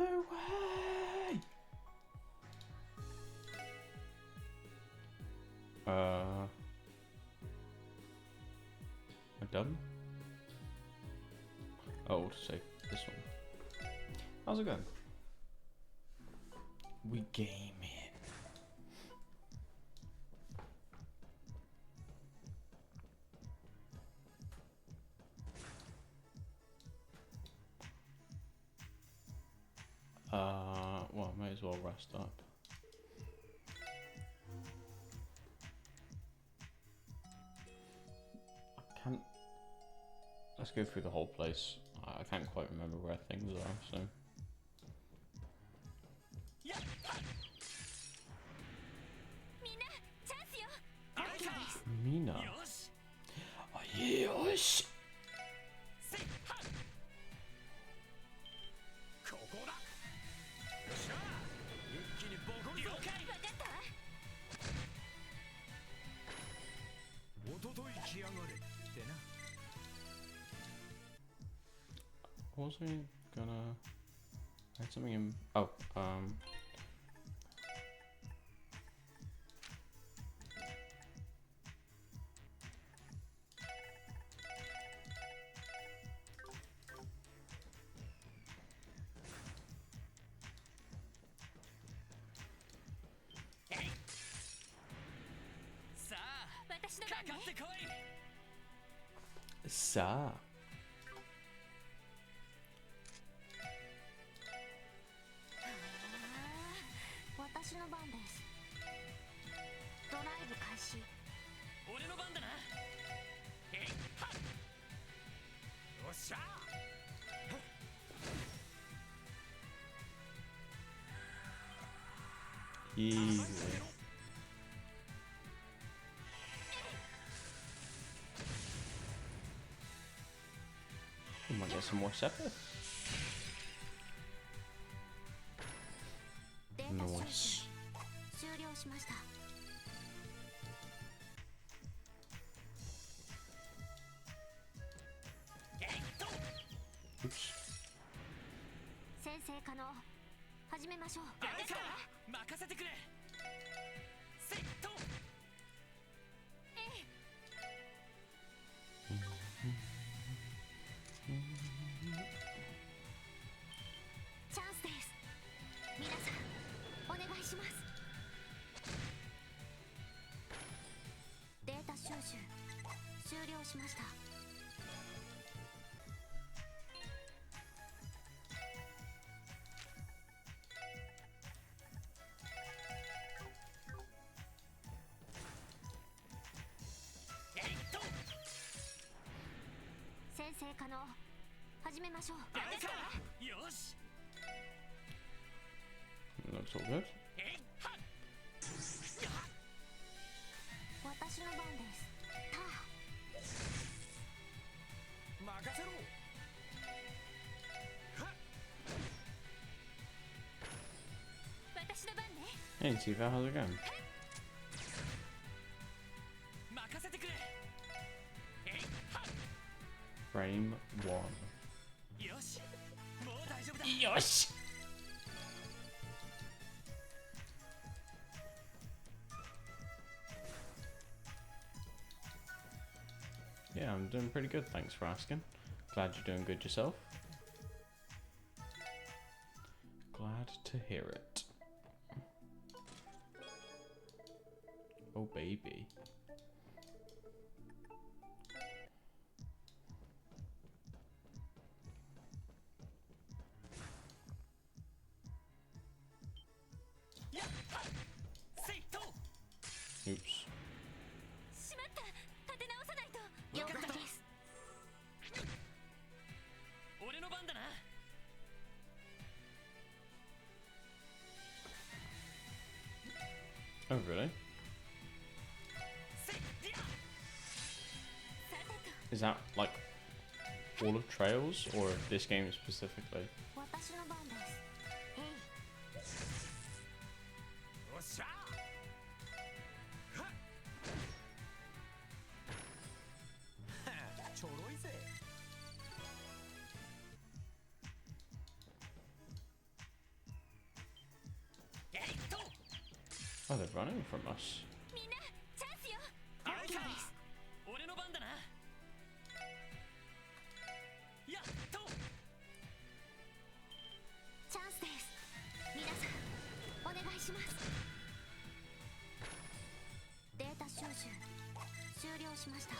No way! I'm done? Oh, to say this one. How's it going? We gaming. Well, I may as well rest up. I can't. Let's go through the whole place. I can't quite remember where things are, so. Mina. Oh, yes. Was I gonna add something in? Oh, Sa. 私の番です。ドライブ開始。俺の番だな。えいはっ。よっしゃ。Easy. We might get some more separate. Nice. 終了しました。Oops. 先生可能。始めましょう。任せてくれ。セット。チャンスです。皆さんお願いします。データ収集終了しました。先生可能。始めましょう。よし。 Looks all good. 私の番です。ター。任せろ。私の番ね。Hey Tifa, how's it going? 任せてくれ。Frame 1. よし。もう大丈夫だ。Yosh! Yeah, I'm doing pretty good, thanks for asking. Glad you're doing good yourself. Glad to hear it. Oh, baby. Oops. しまった。立て直さないと。了解です。俺の番だな。Oh, really? Is that like all of Trails or of this game specifically? 私の番です。へい。おっしゃ。ちょろいぜ。Oh, they're running from us. みんなチャンスよ。あいさです俺の番だな。やっとチャンスです。皆さんお願いします。データ収集終了しました。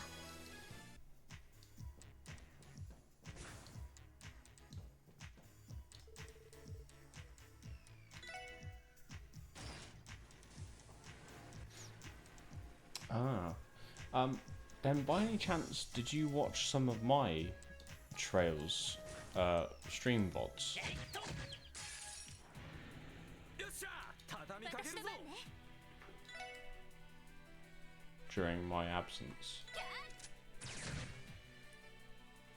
Ah. Then by any chance, did you watch some of my Trails stream VODs よっしゃ畳みかけるぞ。私の番ね。 during my absence?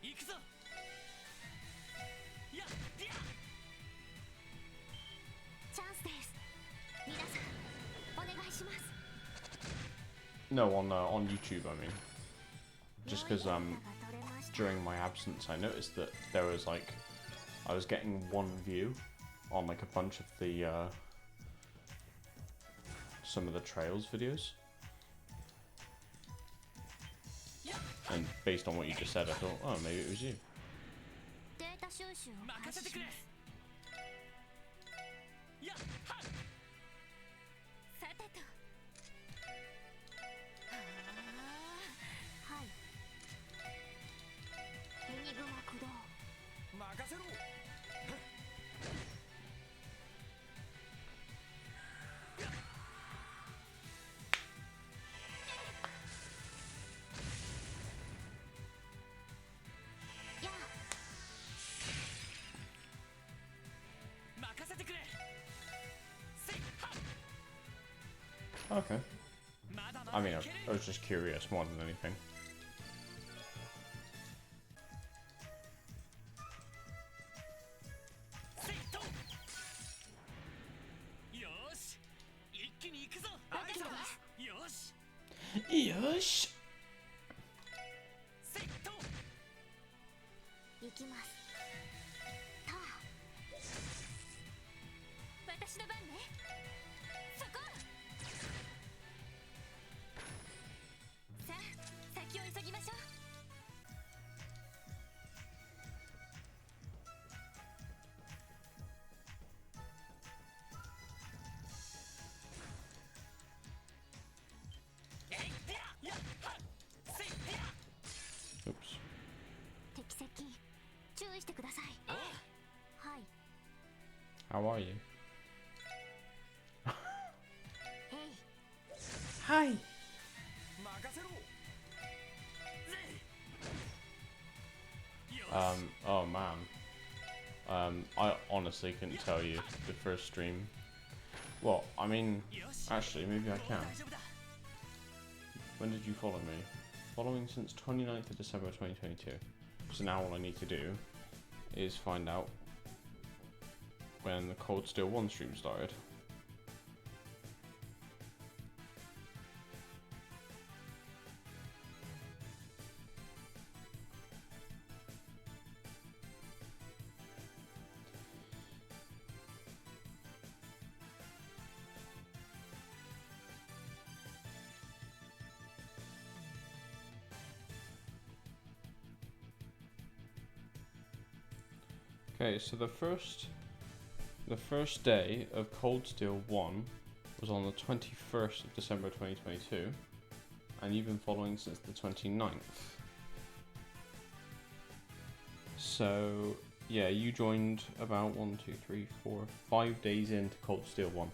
行くぞ。やっやチャンスです。皆さんお願いします。 No, on YouTube, I mean. Just because 良いデータが取れました。 during my absence, I noticed that there was like I was getting one view on like a bunch of the some of the Trails videos. And based on what you just said, I thought, oh, maybe it was you. データ収集を開任せてくれ始します。。やっはっさてと。はい。エニグマ駆動。任せろ。や任せてくれ。せいはっ Okay. まだま I だ mean, いける I was just curious more than anything. せいとよーし一気に行くぞ。あいさいいよーし Yosh. せいと行きます。ター。私の番ね。そこ。さあ、先を急ぎましょう。 えいややっはっせいや Oops. 敵接近注意してください。はい。 How are you? へい。 Hi. 任せろ。ぜいよし Oh man. I honestly couldn't tell you the first stream. Well, I mean, よし actually, maybe I もう can. 大丈夫だ。 When did you follow me? Following since 29th of December 2022. So now all I need to do is find out when the Cold Steel 1 stream started. Okay, so the first day of Cold Steel 1 was on the 21st of December 2022, and you've been following since the 29th. So, yeah, you joined about 1, 2, 3, 4, 5 days into Cold Steel 1.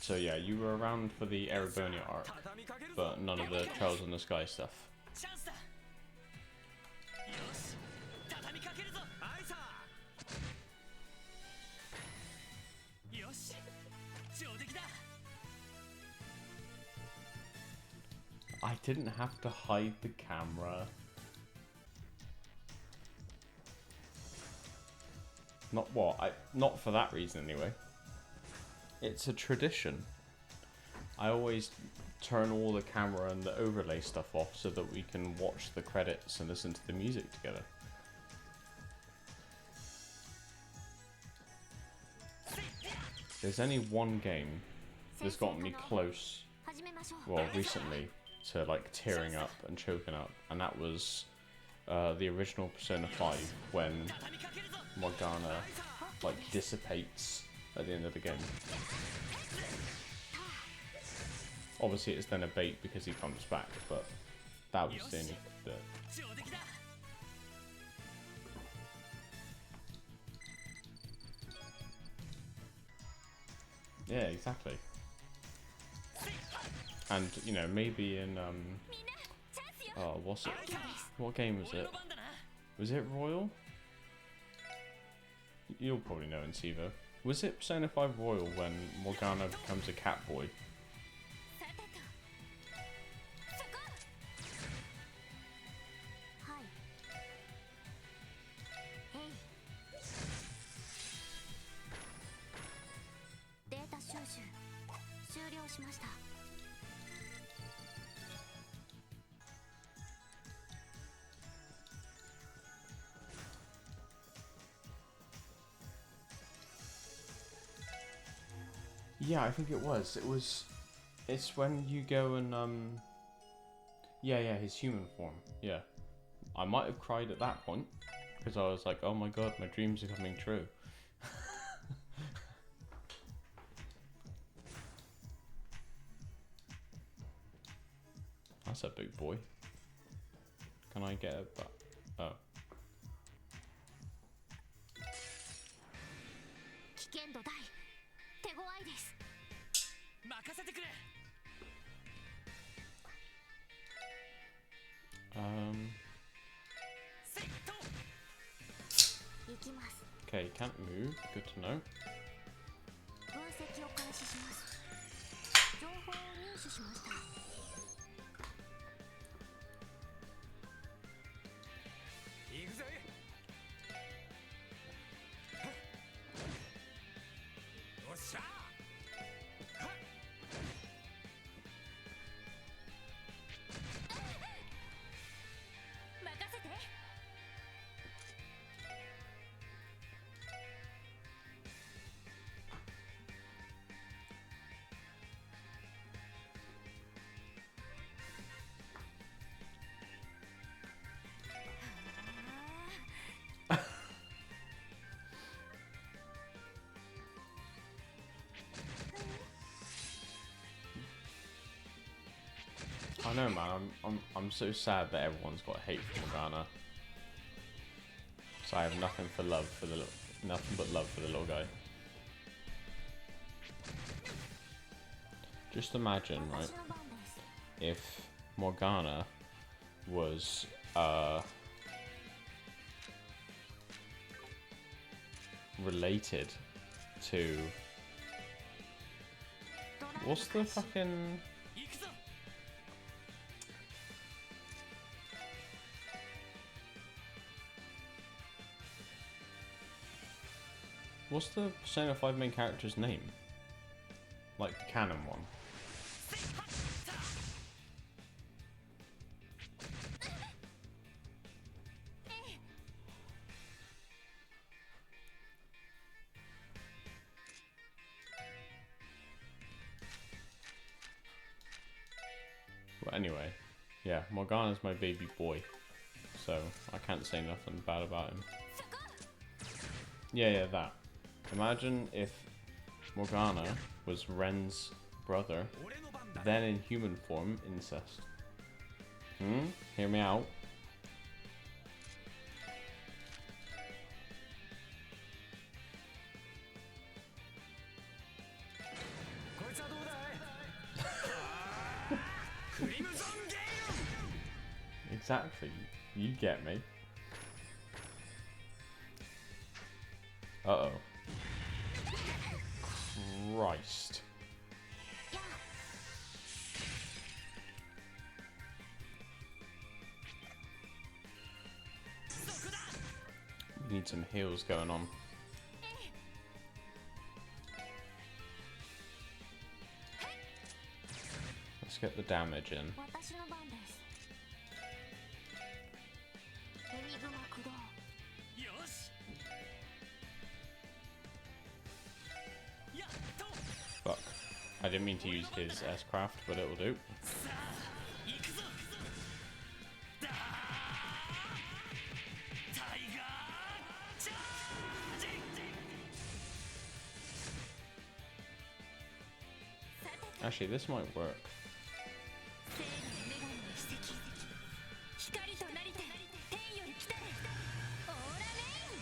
So yeah, you were around for the Ereburnia arc, 畳みかけるぞ。 but none of the Trails in the Sky stuff. チャンスだ。よし畳みかけるぞ。あいさよし上出来だ。 I didn't have to hide the camera. Not for that reason anyway. It's a tradition. I always turn all the camera and the overlay stuff off so that we can watch the credits and listen to the music together. There's only one game that's gotten me close, well, recently, to like tearing up and choking up, and that was the original Persona 5 when Morgana like dissipates at the end of the game. Obviously it's then a bait because he comes back, but that was the only bit. Yeah, exactly. And you know, maybe in oh, what's it? What game was it? Was it Royal? You'll probably know in Sivo. Was it Persona 5 Royal when Morgana becomes a cat boy? Yeah, I think it was. It's when you go and yeah, his human form. Yeah, I might have cried at that point because I was like, oh my god, my dreams are coming true. That's a big boy. Can I get a oh. 危険度大手強いです。任せてくれ。セット。行きます。 Okay, can't move. Good to know. 分析を開始します。情報を入手しました。行くぜ。おっしゃ。任せて。I know, man. I'm so sad that everyone's got hate for Morgana. So I have nothing but love for the little guy. Just imagine, right? If Morgana was related to what's the fucking what's the Persona 5 main character's name? Like the canon one. Well, anyway, yeah, Morgana's my baby boy, so I can't say nothing bad about him. Yeah, that. Imagine if Morgana was Ren's brother, then in human form, incest. Hear me out. Exactly. You get me. Uh-oh. Christ. We need some heals going on. get the damage in. 私の番です。エニグマ駆動。よしやっと Fuck. I didn't mean to use his S-craft, but it will do. さあ行くぞだータイガーチャージ Actually, this might work. 正義の女神の奇跡。光となりて天より来たれ。オーラレイ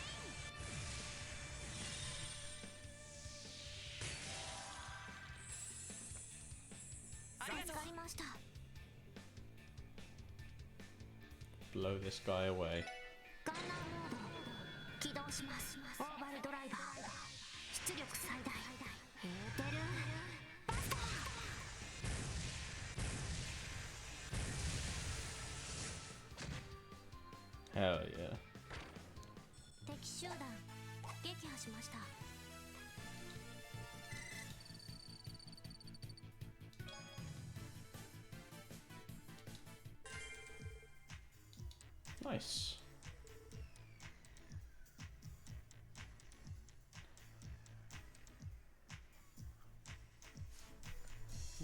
ン。助かりました。 Blow this guy away. ガンナーモード起動します。オーバルドライバー出力最大。エーテルバスター。 Hell yeah. 敵集団撃破しました。 Nice.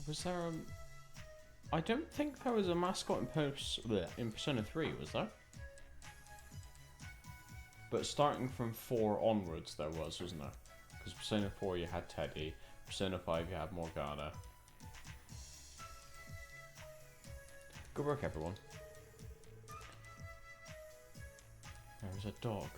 Was there a... I don't think there was a mascot in Persona 3, was there? But starting from 4 onwards there was, wasn't there? Because Persona 4 you had Teddy, Persona 5 you had Morgana. Good work, everyone. There's a dog.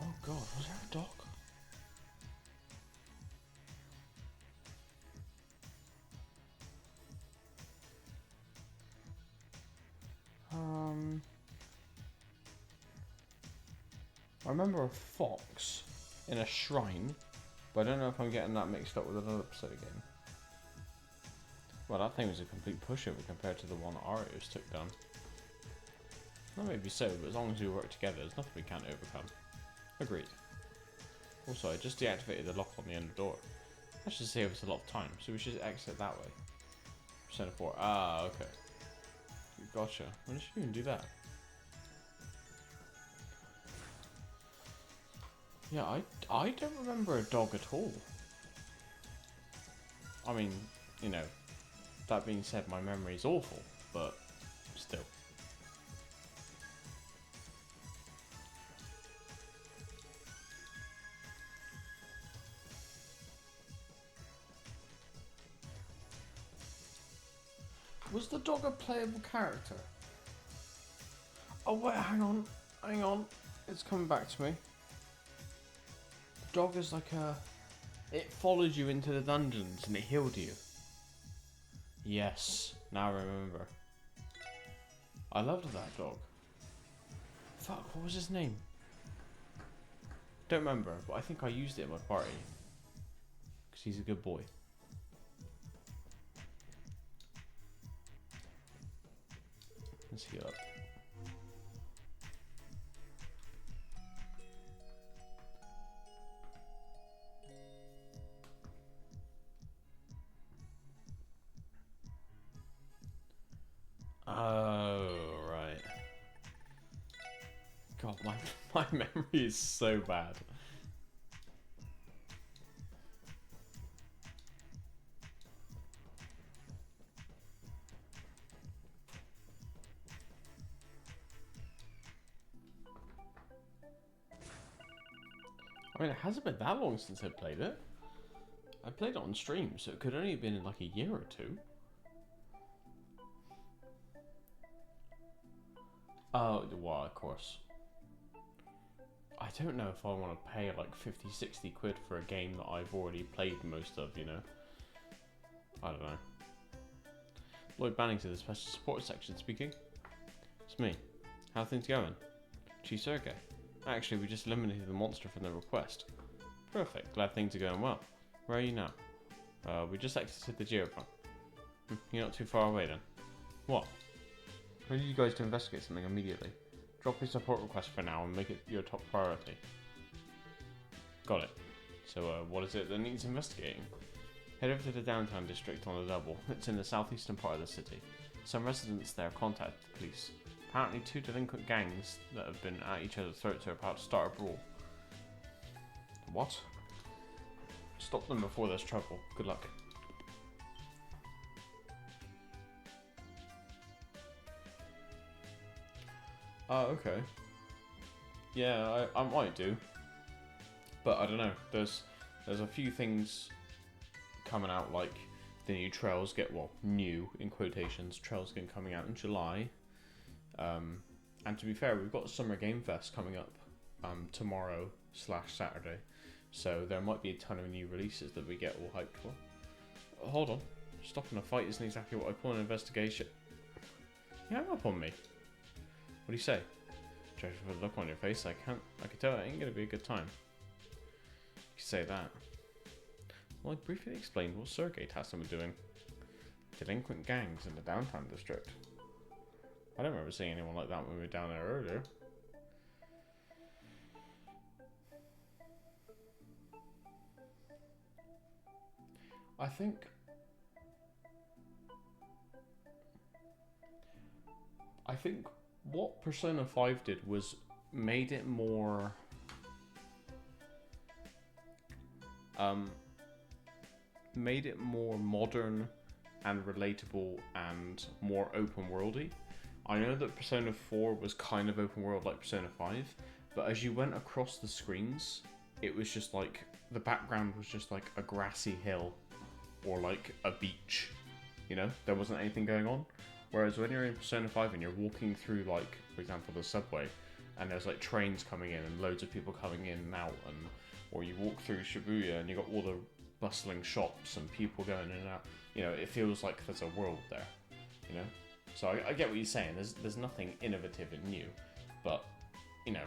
Oh god, was there a dog? I remember a fox in a shrine, but I don't know if I'm getting that mixed up with another episode again. Well, that thing was a complete pushover compared to the one that Arios took down. That may be so, but as long as we work together, there's nothing we can't overcome. Agreed. Also, I just deactivated the lock on the end door. That should save us a lot of time, so we should exit that way. Persona 4. Ah, okay. Gotcha. When did you even do that? Yeah, I don't remember a dog at all. I mean, you know, that being said, my memory is awful, but still. Was the dog a playable character? Oh wait, hang on. It's coming back to me. The dog is like a... It followed you into the dungeons and it healed you. Yes, now I remember. I loved that dog. Fuck, what was his name? Don't remember, but I think I used it in my party. Because he's a good boy. Let's heal up. Oh, right. God, my memory is so bad. I mean, it hasn't been that long since I played it. I played it on stream, so it could only have been in like a year or two. Oh, well, of course. I don't know if I want to pay like 50, 60 quid for a game that I've already played most of, you know? I don't know. Lloyd Banning to the special support section speaking. It's me. How are things going? Chisurge. Actually, we just eliminated the monster from the request. Perfect. Glad things are going well. Where are you now? We just exited the Geopunk. You're not too far away then. What? I need you guys to investigate something immediately. Drop your support request for now and make it your top priority. Got it. So, what is it that needs investigating? Head over to the downtown district on the double. It's in the southeastern part of the city. Some residents there contacted the police. Apparently 2 delinquent gangs that have been at each other's throats are about to start a brawl. What? Stop them before there's trouble. Good luck. Oh, okay. Yeah, I might do. But I don't know. There's a few things coming out, like the new trails get, well, new in quotations, trails getting coming out in July. And to be fair, we've got Summer Game Fest coming up tomorrow/Saturday. So there might be a ton of new releases that we get all hyped for. Hold on. Stopping a fight isn't exactly what I call an investigation. You hang up on me. What do you say? Judging from the look on your face, I can tell it ain't gonna be a good time. You say that. Well, I briefly explained what Sergei tasked them with doing. Delinquent gangs in the downtown district. I don't remember seeing anyone like that when we were down there earlier. I think what Persona 5 did was made it more modern and relatable and more open worldy. I know that Persona 4 was kind of open world like Persona 5, but as you went across the screens, it was just like the background was just like a grassy hill or like a beach, you know? There wasn't anything going on. Whereas when you're in Persona 5 and you're walking through, like, for example, the subway, and there's like trains coming in and loads of people coming in and out, and or you walk through Shibuya and you got all the bustling shops and people going in and out, you know, it feels like there's a world there, you know? So I get what you're saying, there's nothing innovative and new, but, you know,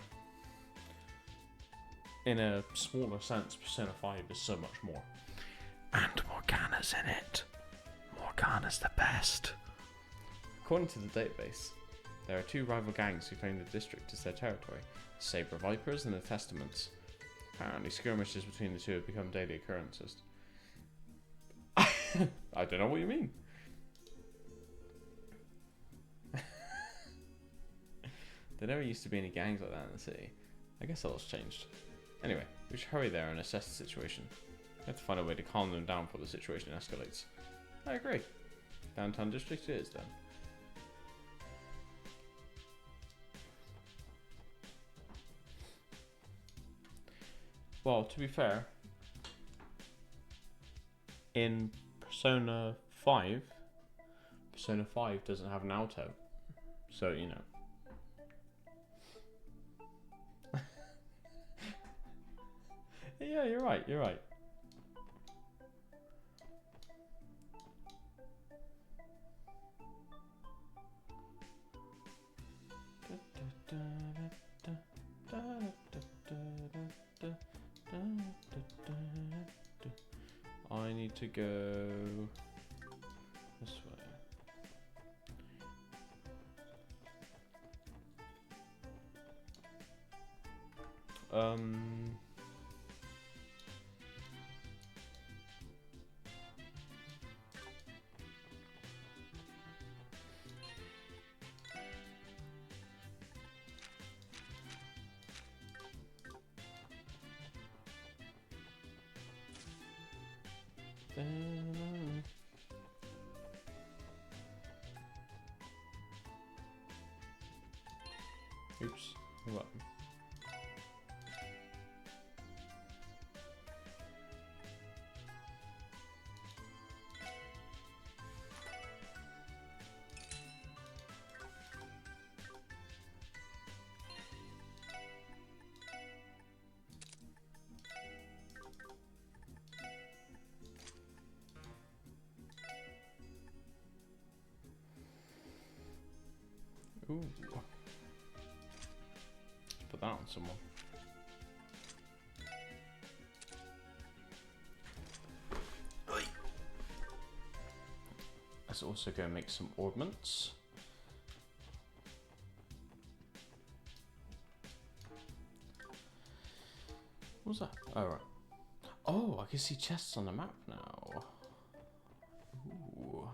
in a smaller sense, Persona 5 is so much more. And Morgana's in it. Morgana's the best. According to the database, there are 2 rival gangs who claim the district as their territory, the Saber Vipers and the Testaments. Apparently skirmishes between the 2 have become daily occurrences. I don't know what you mean. There never used to be any gangs like that in the city. I guess a lot's changed. Anyway, we should hurry there and assess the situation. We have to find a way to calm them down before the situation escalates. I agree. Downtown district it is then. Well, to be fair, in Persona 5 doesn't have an auto, so you know. Yeah, you're right. I need to go this way. Oops. What? Ooh. Let's put that on someone. Let's also go make some ornaments. What was that? Oh, right. Oh, I can see chests on the map now. Ooh.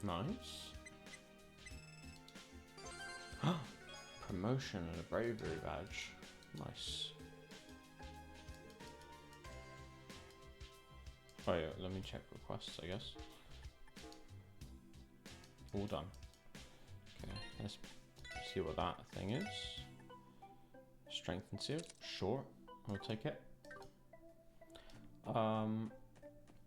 Nice. Promotion and a bravery badge. Nice. Oh yeah, let me check requests, I guess. All done. Okay, let's see what that thing is. Strength and seal. Sure, I'll take it.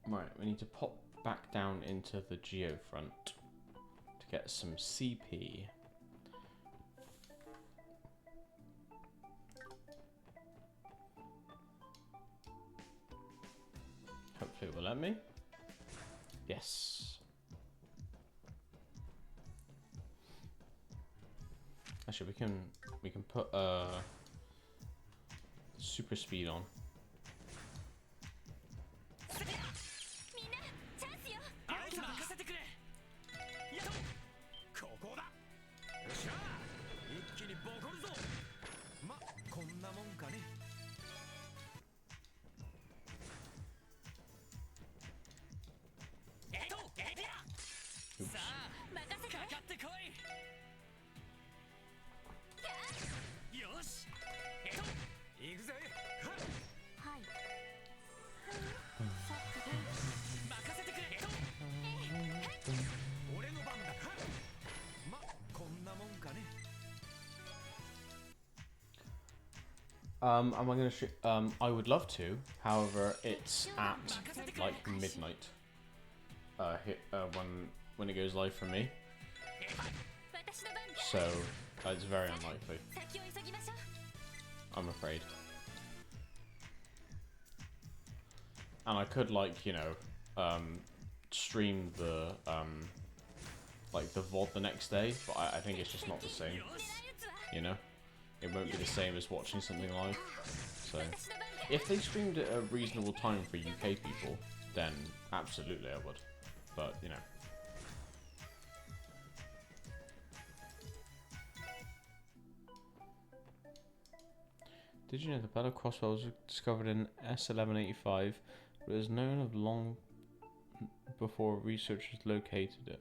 Right, we need to pop back down into the Geofront to get some CP. Hopefully it will let me. Yes. Actually, we can put super speed on. あいつ任せてくれ。やっここだ。よっしゃ一気にボコるぞ。まこんなもんかね。さあかかってこい。よし行くぜ。はい。任せてくれ。俺の番だ。まこんなもんかね。Am I gonna shoot? I would love to. However, it's at like midnight. When it goes live for me. So it's very unlikely. I'm afraid. And I could stream the like the VOD the next day, but I think it's just not the same. You know, it won't be the same as watching something live. So if they streamed at a reasonable time for UK people, then absolutely I would. But you know. Did you know the Battle Crossbow was discovered in S1185, but it is known of long before researchers located it?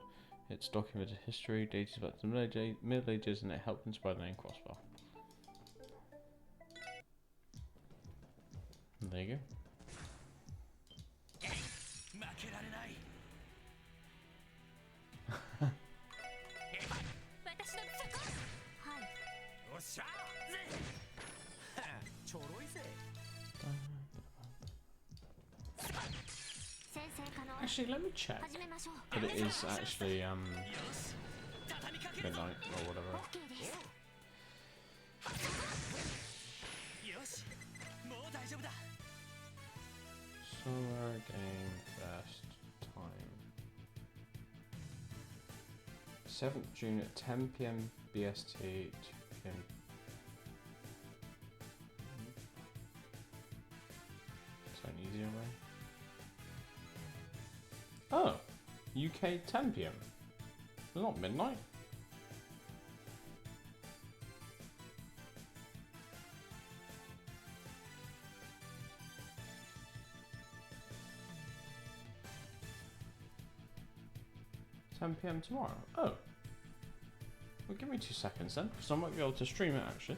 Its documented history dates back to the Middle Ages, and it helped inspire the name crossbow. And there you go. 負けられない。私のそこ。はい。よっしゃちょろいぜ。先生可能。 Actually, let me check 始めましょう。 that it is actually よし畳みかけるぞ。 midnight or whatever. OK です。よしもう大丈夫だ。 Summer game best time. 7th June at 10 PM BST, 2 PM. UK 10 PM. It's not midnight. PM tomorrow. Oh. Well, give me 2 seconds then, because I might be able to stream it actually.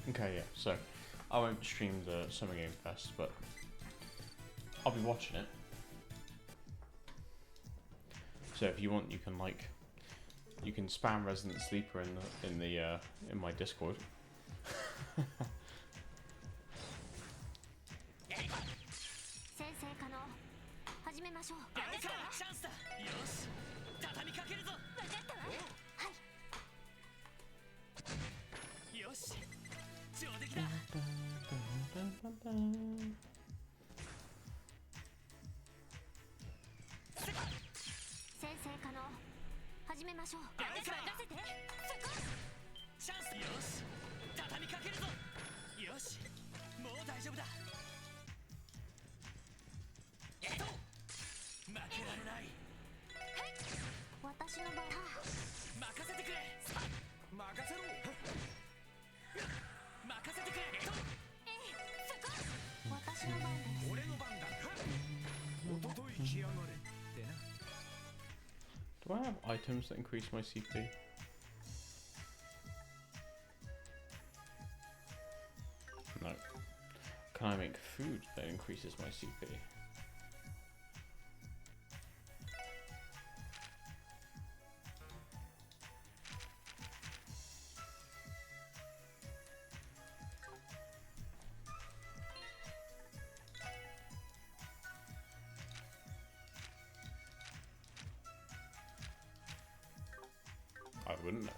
Okay, yeah, so I won't stream the Summer Game Fest, but I'll be watching it. So if you want, you can you can spam Resident Sleeper in my Discord. 先生可能始めましょう。分かったわ。チャンスだ。よし、畳みかけるぞ。分かったわ。はい。よし、上出来だ。先生可能始めましょう。任せて。チャンス。よし、畳みかけるぞ。よし、もう大丈夫だ。負けられない。私の番。任せてくれ。任せろ。任せてくれ。私の番です。俺の番だ。おととい来やがれってな。Do I have items that increase my CP? No. Can I make food that increases my CP? I wouldn't know.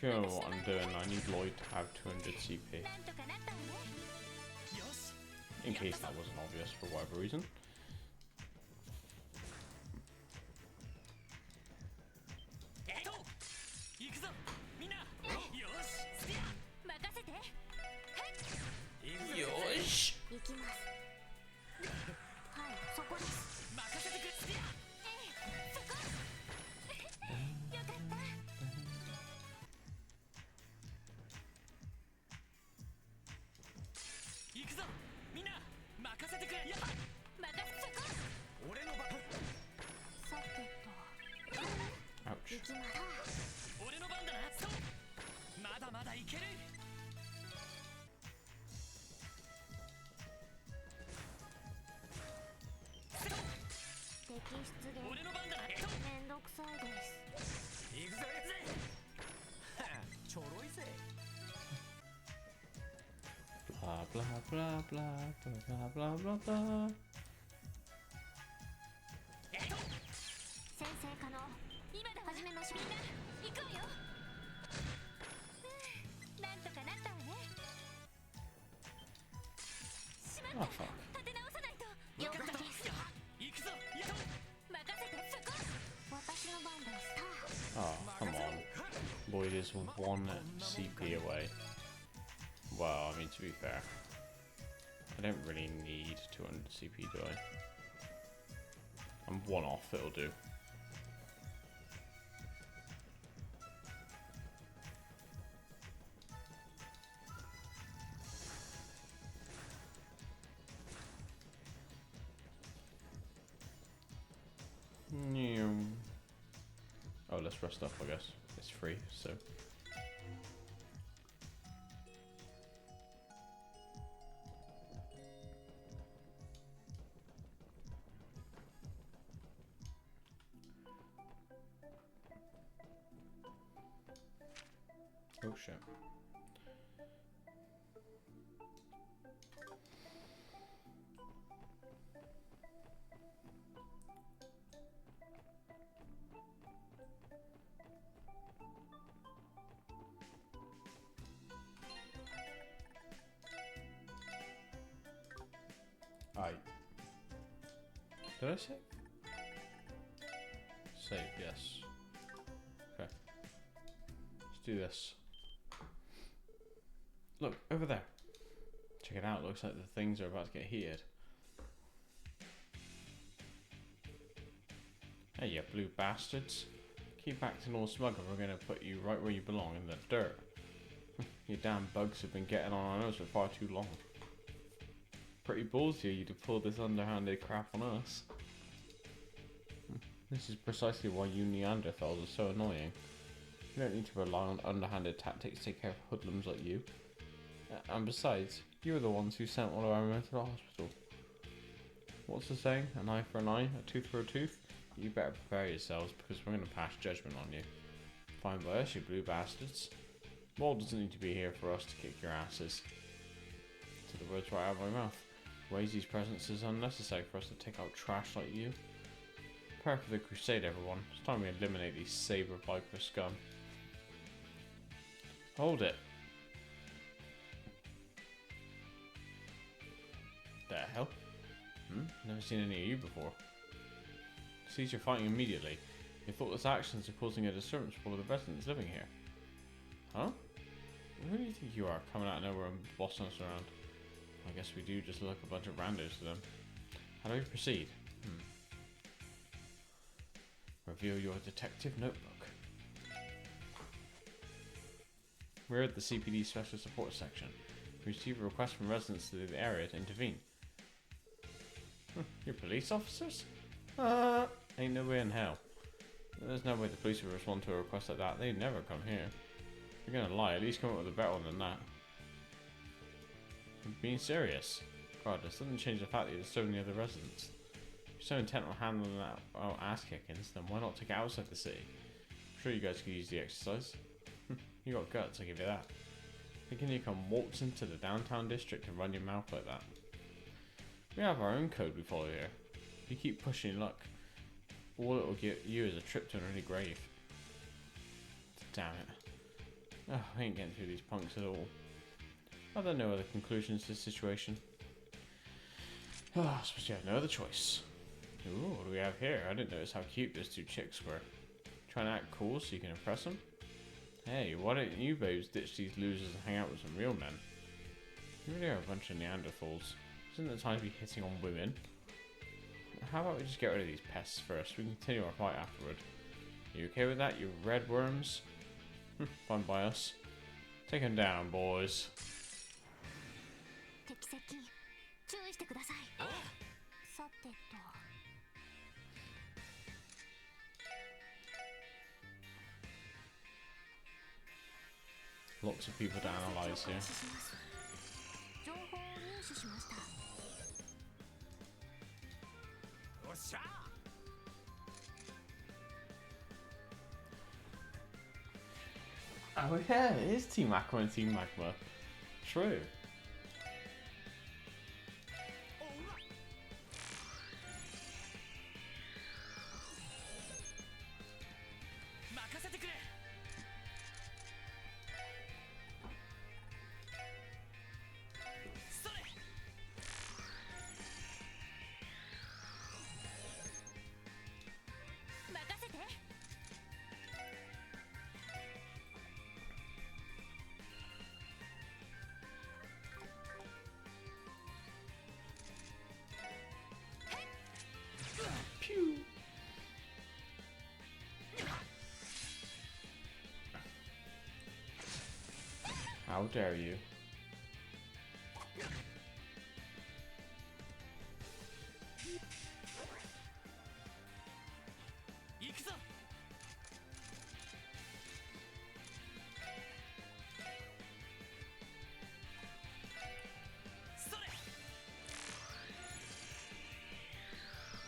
you know what I'm doing, I need Lloyd to have 200 CP. なんとかなったわね。よし In case that wasn't obvious for whatever reason. 行くぞみんなよしスピア任せて。行くぞよし行きます。はい、そこです。任せてくれスピアそこ。よかった。行くぞみんな任せてくれやっ任せそこ。俺の番さてと。 Ouch. 行きます。俺の番だなそうまだまだいける摘出で俺の番だなめんどくさいです。行くぞちょろいぜ Blah blah blah blah blah blah blah blah. 先生可能。今だわ。始めましょう。みんな行くわよ。なんとかなったわね。しま Oh った。 fuck. 立て直さないと。了解です。行くぞやっ任せてそこ。私の番です。 Oh, come on. Lloyd is 1 CP away. Well, I mean, to be fair, I don't really need 200 CP, do I? I'm 1 off, it'll do. Oh, let's rest up, I guess. It's free, so. Oh shit. Did I save? Save, yes. Okay. Let's do this. Look, over there. Check it out, looks like the things are about to get heated. Hey, you blue bastards. Keep acting all smug and we're gonna put you right where you belong, in the dirt. Your damn bugs have been getting on our nerves for far too long. Pretty ballsy of you to pull this underhanded crap on us. This is precisely why you Neanderthals are so annoying. You don't need to rely on underhanded tactics to take care of hoodlums like you. And besides, you were the ones who sent one of our men to the hospital. What's the saying? An eye for an eye, a tooth for a tooth? You better prepare yourselves because we're going to pass judgment on you. Fine by us, you blue bastards. Maul doesn't need to be here for us to kick your asses. To the words right out of my mouth. Wazy's presence is unnecessary for us to take out trash like you. Prepare for the crusade, everyone. It's time we eliminate these saber viper scum. Hold it. The hell? Never seen any of you before. Cease your fighting immediately. Your thoughtless actions are causing a disturbance for all of the residents living here. Huh? Who do you think you are, coming out of nowhere and bossing us around? I guess we do just look like a bunch of randos to them. How do we proceed? Reveal your detective notebook. We're at the CPD Special Support Section. We received a request from residents of the area to intervene. You're police officers? Ain't no way in hell. There's no way the police would respond to a request like that. They'd never come here. If you're gonna lie, at least come up with a better one than that. I'm being serious. God, this doesn't change the fact that there's so many other residents. If you're so intent on handling our ass kickings, then why not take it outside the city? I'm sure you guys could use the exercise. You got guts, I'll give you that. Thinking you can waltz into the downtown district and run your mouth like that. We have our own code we follow here. If you keep pushing luck, all it will give you is a trip to an early grave. Damn it. Oh, I ain't getting through these punks at all. Are there no other conclusions to this situation? Oh, I suppose you have no other choice. Ooh, what do we have here? I didn't notice how cute those two chicks were. Trying to act cool so you can impress them? Hey, why don't you babes ditch these losers and hang out with some real men? You really are a bunch of Neanderthals. Isn't it time to be hitting on women? How about we just get rid of these pests first? We can continue our fight afterward. You okay with that, you red worms? Fine by us. Take them down, boys. 敵接近注意してください。さてと Lots of people to analyze here. 情報を入手しました。おっしゃ Oh yeah, it is Team Aqua and Team Magma. True. おうわ任せてくれそれ任せて Pew. How dare you?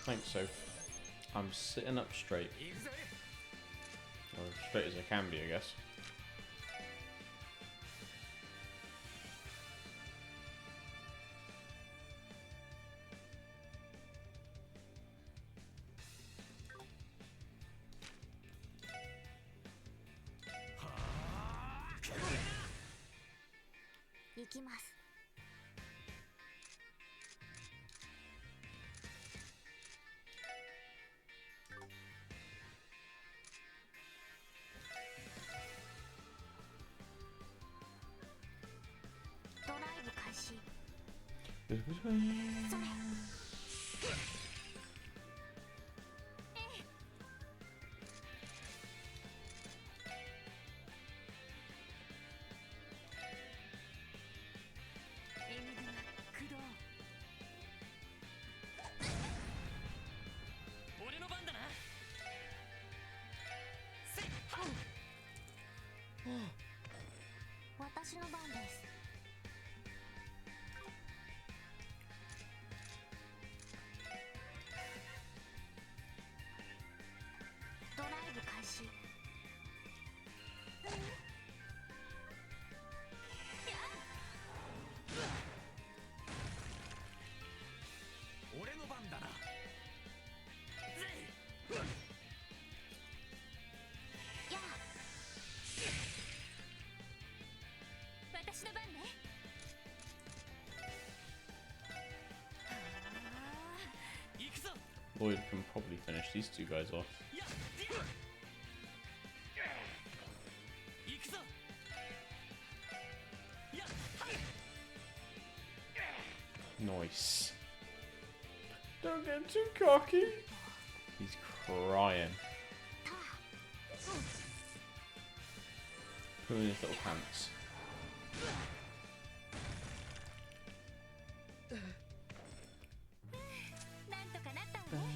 Thanks, Soph. I'm sitting up straight. 行くぜ Or as straight as I can be, I guess.行きます。ドライブ開始。それ。エニグマ駆動。俺の番だなせっ私の番です。ドライブ開始。俺の番だなぜやあ。私の番ね。行くぞ Lloyd can probably finish these two guys off. やっ行くぞやっ Nice. Don't get too cocky. He's crying. Pulling his little pants. なんとかなったわね。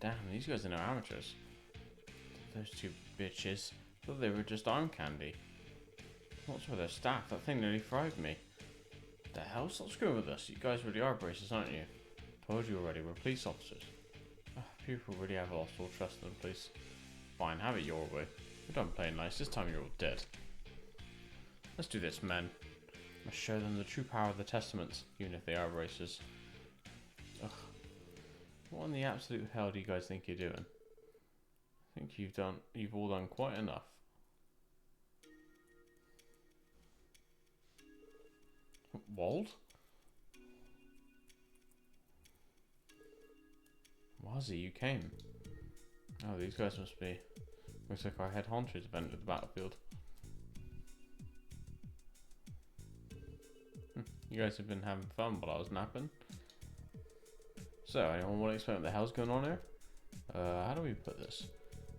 Damn, these guys are no amateurs. Those two bitches. Thought they were just arm candy. What's with their staff? That thing nearly fried me. The hell? Stop screwing with us. You guys really are braces, aren't you? Told you already, we're police officers. People really have lost all trust in the police. Fine, have it your way. We're done playing nice, this time you're all dead. Let's do this, men. Must show them the true power of the Testaments, even if they are racist. Ugh. What in the absolute hell do you guys think you're doing? I think you've all done quite enough. Wald? Wazzy, you came. Oh, these guys must be... Looks like our head honchos event at the battlefield. You guys have been having fun while I was napping. So, anyone want to explain what the hell's going on here? How do we put this?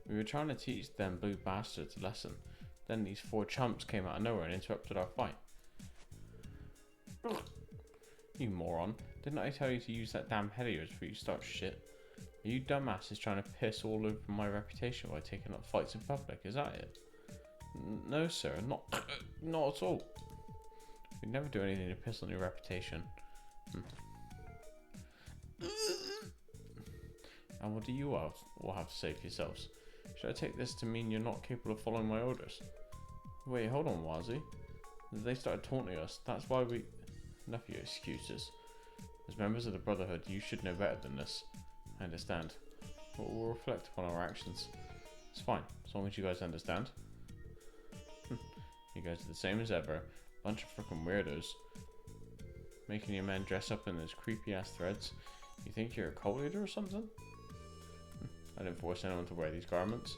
We were trying to teach them blue bastards a lesson. Then these 4 chumps came out of nowhere and interrupted our fight. Ugh. You moron. Didn't I tell you to use that damn head of yours before you start shit? Are you dumbasses trying to piss all over my reputation by taking up fights in public? Is that it? No, sir. Not at all. We'd never do anything to piss on your reputation. And what do you all have to say for yourselves? Should I take this to mean you're not capable of following my orders? Wait, hold on, Wazzy. They started taunting us. That's why we... Enough of your excuses. As members of the Brotherhood, you should know better than this. I understand. But we'll reflect upon our actions. It's fine, as long as you guys understand. You guys are the same as ever. Bunch of freaking weirdos. Making your men dress up in those creepy ass threads. You think you're a cult leader or something? I didn't force anyone to wear these garments.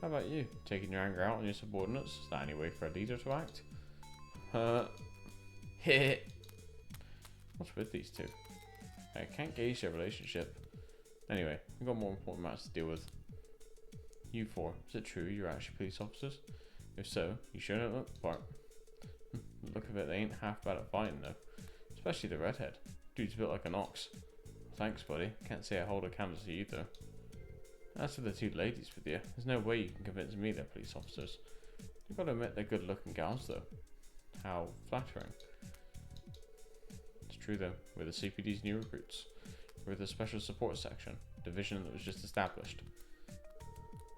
How about you? Taking your anger out on your subordinates? Is that any way for a leader to act? What's with these two? I can't gauge their relationship. Anyway, we've got more important matters to deal with. You 4, is it true you're actually police officers? If so, you sure don't look the part. Look of it, they ain't half bad at fighting though. Especially the redhead. Dude's built like an ox. Thanks, buddy. Can't say I hold a candle to you though. As for the 2 ladies with you, there's no way you can convince me they're police officers. You've got to admit they're good looking gals though. How flattering. It's true though, we're the CPD's new recruits. We're the Special Support Section, division that was just established.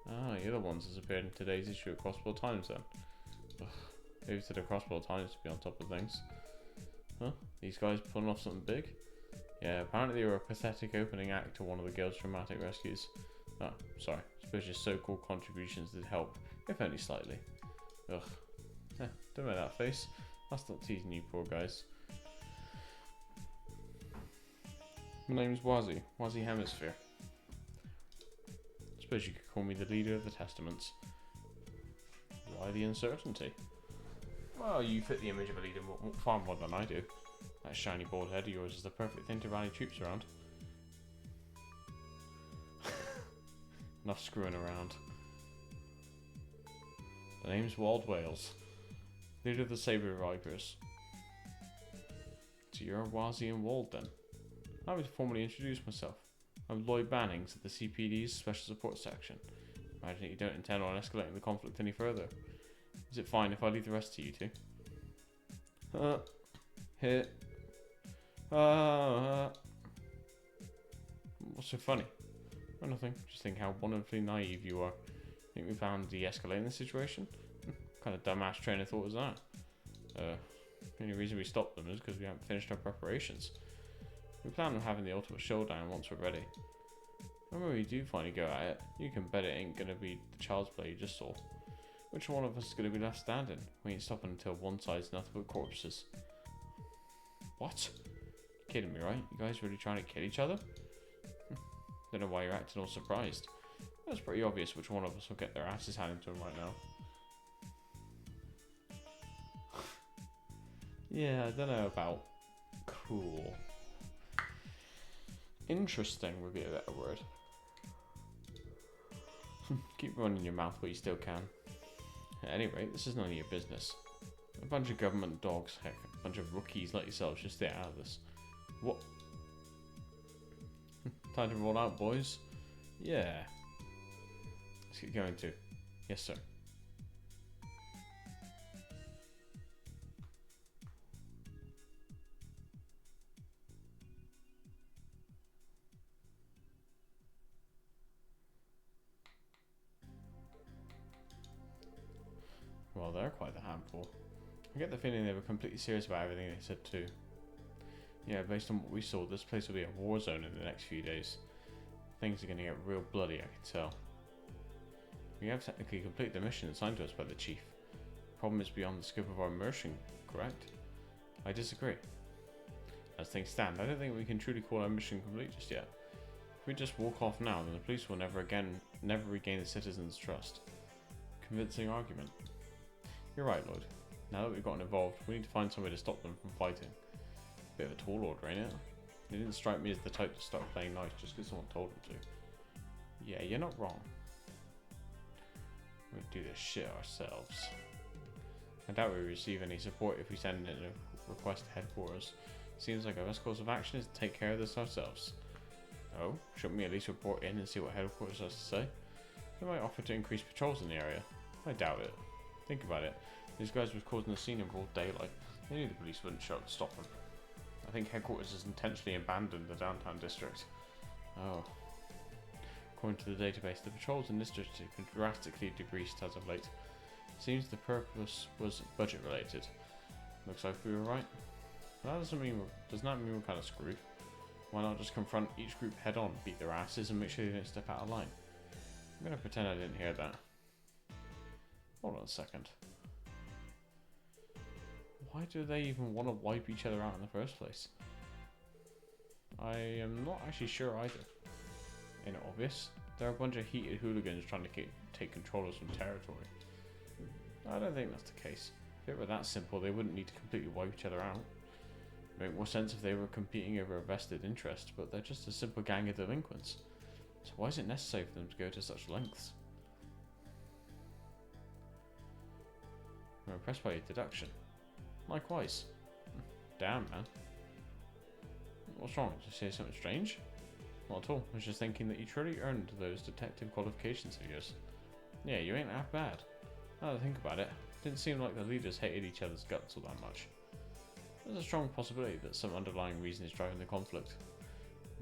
Ah, you're the ones that appeared in today's issue of Crossbow Times then. Ugh, maybe to the Crossbow Times to be on top of things. Huh? These guys pulling off something big? Yeah, apparently they were a pathetic opening act to one of the girls' dramatic rescues. Oh, sorry. Suppose your so-called contributions did help, if only slightly. Ugh. Don't make that face. That's not teasing you poor guys. My name's Wazzy. Wazzy Hemisphere. Suppose you could call me the leader of the Testaments. Why the uncertainty? Well, you fit the image of a leader far more than I do. That shiny bald head of yours is the perfect thing to rally troops around. Enough screwing around. The name's Wald Wales, leader of the Saber Vipers. So you're Wazzy and Wald then? Allow me to formally introduce myself. I'm Lloyd Bannings of the CPD's Special Support Section. Imagine that you don't intend on escalating the conflict any further. Is it fine if I leave the rest to you two? Hit. What's so funny? Well, nothing. Just think how wonderfully naive you are. Think we found de-escalating the situation? What kind of dumbass train of thought was that? The only reason we stopped them is because we haven't finished our preparations. We plan on having the ultimate showdown once we're ready. And when we do finally go at it, you can bet it ain't gonna be the child's play you just saw. Which one of us is gonna be left standing? We ain't stopping until one side's nothing but corpses. What? You're kidding me, right? You guys really trying to kill each other? Don't know why you're acting all surprised. It's pretty obvious which one of us will get their asses handed to them right now. Yeah, I don't know about cool. Interesting would be a better word. Keep running your mouth while you still can. At any rate, this is none of your business. A bunch of government dogs, heck, a bunch of rookies like yourselves should stay out of this. What? Time to roll out, boys? Yeah. Let's get going too. Yes, sir. Well, they're quite the handful. I get the feeling they were completely serious about everything they said too. Yeah, based on what we saw, this place will be a war zone in the next few days. Things are going to get real bloody, I can tell. We have technically completed the mission assigned to us by the chief. The problem is beyond the scope of our immersion, correct? I disagree. As things stand, I don't think we can truly call our mission complete just yet. If we just walk off now, then the police will never regain the citizens' trust. Convincing argument. You're right, Lloyd. Now that we've gotten involved, we need to find some way to stop them from fighting. Bit of a tall order, ain't it? He didn't strike me as the type to start playing nice just because someone told him to. Yeah, you're not wrong. We'll do this shit ourselves. I doubt we receive any support if we send in a request to headquarters. Seems like our best course of action is to take care of this ourselves. Oh, shouldn't we at least report in and see what headquarters has to say? They might offer to increase patrols in the area. I doubt it. Think about it. These guys were causing a scene in broad daylight. They knew the police wouldn't show up to stop them. I think headquarters has intentionally abandoned the downtown district. Oh. According to the database, the patrols in this district have been drastically decreased as of late. Seems the purpose was budget related. Looks like we were right. But that doesn't mean we're kind of screwed. Why not just confront each group head on, beat their asses, and make sure they don't step out of line? I'm gonna pretend I didn't hear that. Hold on a second. Why do they even want to wipe each other out in the first place? I am not actually sure either. Ain't it obvious? They're a bunch of heated hooligans trying to take control of some territory. I don't think that's the case. If it were that simple, they wouldn't need to completely wipe each other out. It'd make more sense if they were competing over a vested interest, but they're just a simple gang of delinquents. So why is it necessary for them to go to such lengths? I'm impressed by your deduction. Likewise. Damn, man. What's wrong? Did you say something strange? Not at all. I was just thinking that you truly earned those detective qualifications of yours. Yeah, you ain't half bad. Now that I think about it, didn't seem like the leaders hated each other's guts all that much. There's a strong possibility that some underlying reason is driving the conflict.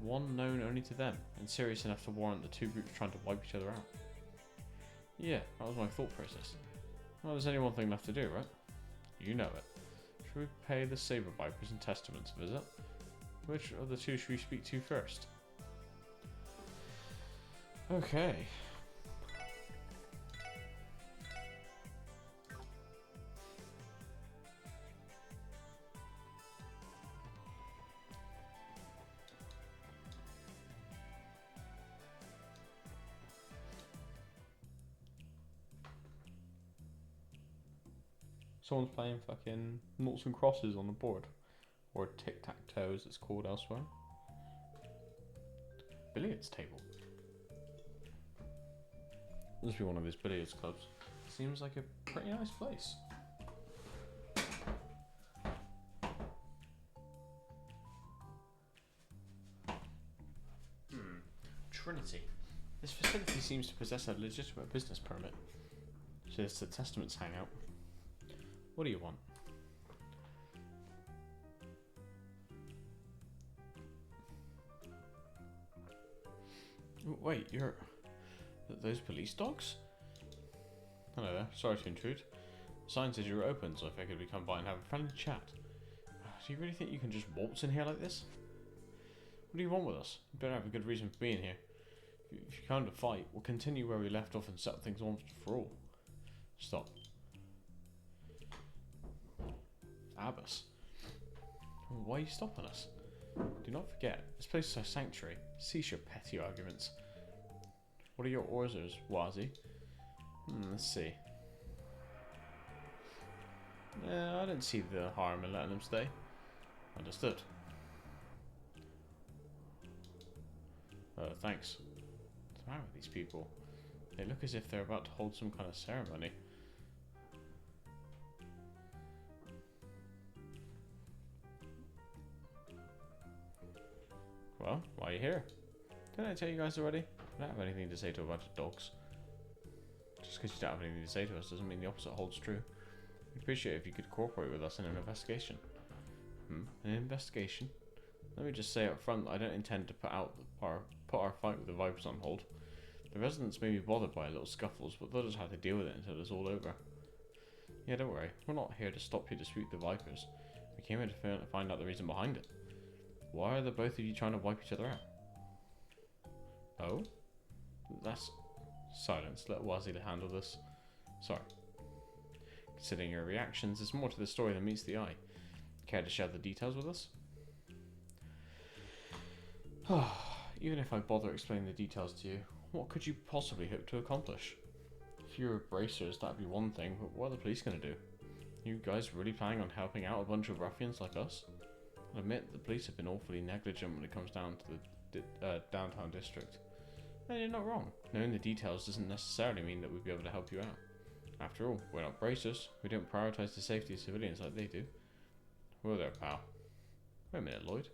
One known only to them, and serious enough to warrant the two groups trying to wipe each other out. Yeah, that was my thought process. Well, there's only one thing left to do, right? You know it. Should we pay the Saber Vipers and Testaments a visit? Which of the two should we speak to first? Okay. Someone's playing fucking noughts and crosses on the board. Or tic-tac-toe as it's called elsewhere. Billiards table. Must be one of his billiards clubs. Seems like a pretty nice place. Trinity. This facility seems to possess a legitimate business permit. So it's the Testaments hangout. What do you want? Wait, you're... those police dogs? Hello there, sorry to intrude. The sign says you're open, so I figured we'd come by and have a friendly chat. Do you really think you can just waltz in here like this? What do you want with us? You better have a good reason for being here. If you come to fight, we'll continue where we left off and settle things once for all. Stop. Abbas. Why are you stopping us? Do not forget, this place is our sanctuary. Cease your petty arguments. What are your orders, Wazi? Let's see. I don't see the harm in letting them stay. Understood. Thanks. What's the matter with these people? They look as if they're about to hold some kind of ceremony. Well, why are you here? Didn't I tell you guys already? I don't have anything to say to a bunch of dogs. Just because you don't have anything to say to us doesn't mean the opposite holds true. We'd appreciate it if you could cooperate with us in an investigation. An investigation? Let me just say up front that I don't intend to put our fight with the Vipers on hold. The residents may be bothered by little scuffles, but they'll just have to deal with it until it's all over. Yeah, don't worry. We're not here to stop you dispute the Vipers. We came here to find out the reason behind it. Why are the both of you trying to wipe each other out? Oh? That's... Silence. Let Wazzy handle this. Sorry. Considering your reactions, there's more to the story than meets the eye. Care to share the details with us? Even if I bother explaining the details to you, what could you possibly hope to accomplish? If you were bracers, that'd be one thing, but what are the police going to do? You guys really planning on helping out a bunch of ruffians like us? I'll admit, the police have been awfully negligent when it comes down to the downtown district. And you're not wrong. Knowing the details doesn't necessarily mean that we'd be able to help you out. After all, we're not bracers. We don't prioritize the safety of civilians like they do. Whoa there, pal. Wait a minute, Lloyd.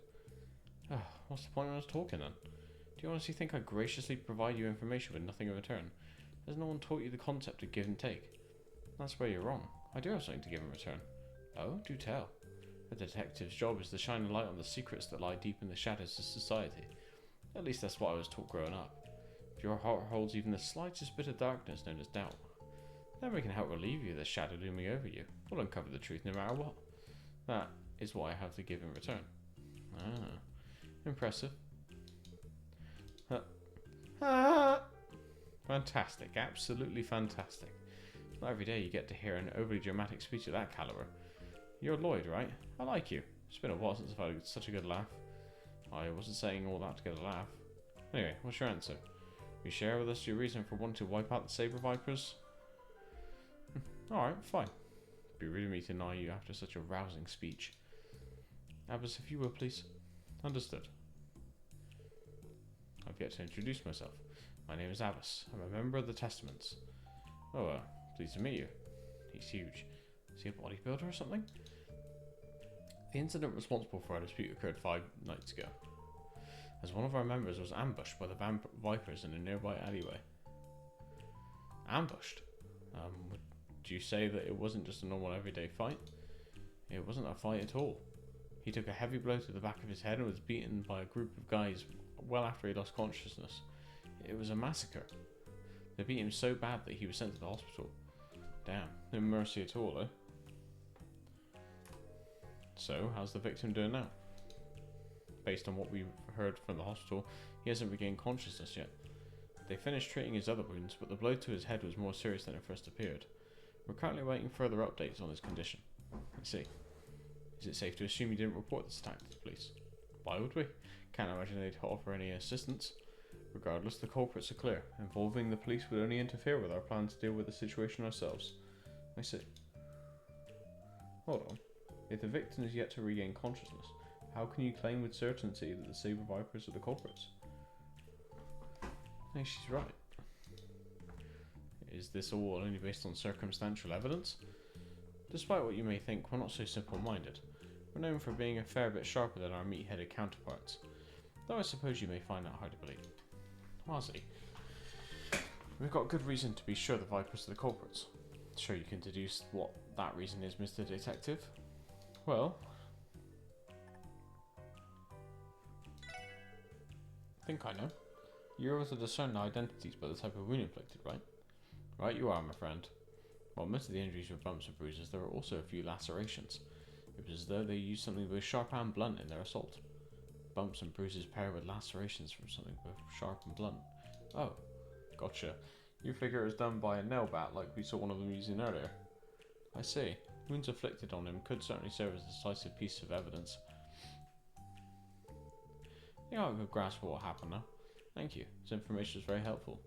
What's the point of us talking then? Do you honestly think I graciously provide you information with nothing in return? Has no one taught you the concept of give and take? That's where you're wrong. I do have something to give in return. Oh, do tell. A detective's job is to shine a light on the secrets that lie deep in the shadows of society. At least that's what I was taught growing up. If your heart holds even the slightest bit of darkness known as doubt, then we can help relieve you of the shadow looming over you. We'll uncover the truth no matter what. That is what I have to give in return. Ah, impressive. Fantastic, absolutely fantastic. Not every day you get to hear an overly dramatic speech of that caliber. You're Lloyd, right? I like you. It's been a while since I've had such a good laugh. I wasn't saying all that to get a laugh. Anyway, what's your answer? You share with us your reason for wanting to wipe out the Saber Vipers? Alright, fine. It'd be rude of me to deny you after such a rousing speech. Abbas, if you will, please. Understood. I've yet to introduce myself. My name is Abbas. I'm a member of the Testaments. Oh, pleased to meet you. He's huge. Is he a bodybuilder or something? The incident responsible for our dispute occurred 5 nights ago, as one of our members was ambushed by the Vipers in a nearby alleyway. Ambushed? Would you say that it wasn't just a normal everyday fight? It wasn't a fight at all. He took a heavy blow to the back of his head and was beaten by a group of guys well after he lost consciousness. It was a massacre. They beat him so bad that he was sent to the hospital. Damn, no mercy at all, eh? So, how's the victim doing now? Based on what we've heard from the hospital, he hasn't regained consciousness yet. They finished treating his other wounds, but the blow to his head was more serious than it first appeared. We're currently waiting further updates on his condition. I see. Is it safe to assume you didn't report this attack to the police? Why would we? Can't imagine they'd offer any assistance. Regardless, the culprits are clear. Involving the police would only interfere with our plan to deal with the situation ourselves. I see. Hold on. If the victim is yet to regain consciousness, how can you claim with certainty that the Saber Vipers are the culprits? Hey, she's right. Is this all only based on circumstantial evidence? Despite what you may think, we're not so simple-minded. We're known for being a fair bit sharper than our meat-headed counterparts. Though I suppose you may find that hard to believe. Wazzy, we've got good reason to be sure the Vipers are the culprits. Sure you can deduce what that reason is, Mr. Detective? Well, I think I know. You're able to discern the identities by the type of wound inflicted, right? Right you are, my friend. While most of the injuries were bumps and bruises, there were also a few lacerations. It was as though they used something both sharp and blunt in their assault. Bumps and bruises paired with lacerations from something both sharp and blunt. Oh, gotcha. You figure it was done by a nail bat like we saw one of them using earlier. I see. Wounds inflicted on him could certainly serve as a decisive piece of evidence. You got a good grasp of what happened now. Thank you. This information is very helpful.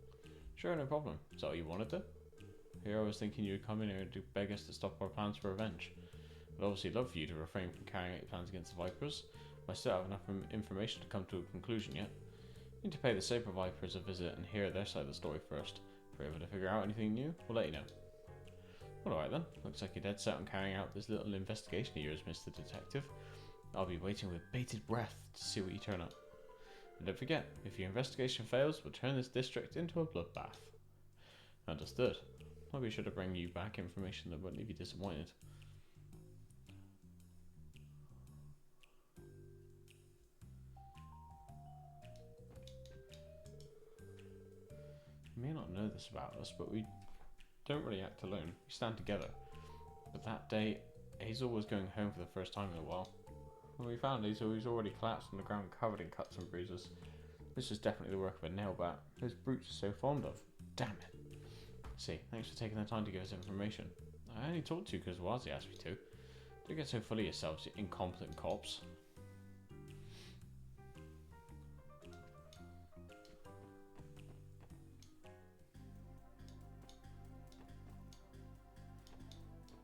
Sure, no problem. Is that what you wanted then? Here I was thinking you would come in here to beg us to stop our plans for revenge. I'd obviously love for you to refrain from carrying out your plans against the Vipers, but I still have enough information to come to a conclusion yet. You need to pay the Saber Vipers a visit and hear their side of the story first. If we're able to figure out anything new, we'll let you know. Well, alright then. Looks like you're dead set on carrying out this little investigation of yours, Mr. Detective. I'll be waiting with bated breath to see what you turn up. And don't forget, if your investigation fails, we'll turn this district into a bloodbath. Understood. I'll be sure to bring you back information that won't leave you disappointed. You may not know this about us, but we don't really act alone. We stand together. But that day, Hazel was going home for the first time in a while. When we found Hazel, he was already collapsed on the ground covered in cuts and bruises. This was definitely the work of a nail bat. Those brutes are so fond of. Damn it. See, thanks for taking the time to give us information. I only talked to you because Wazi asked me to. Don't get so full of yourselves, you incompetent cops.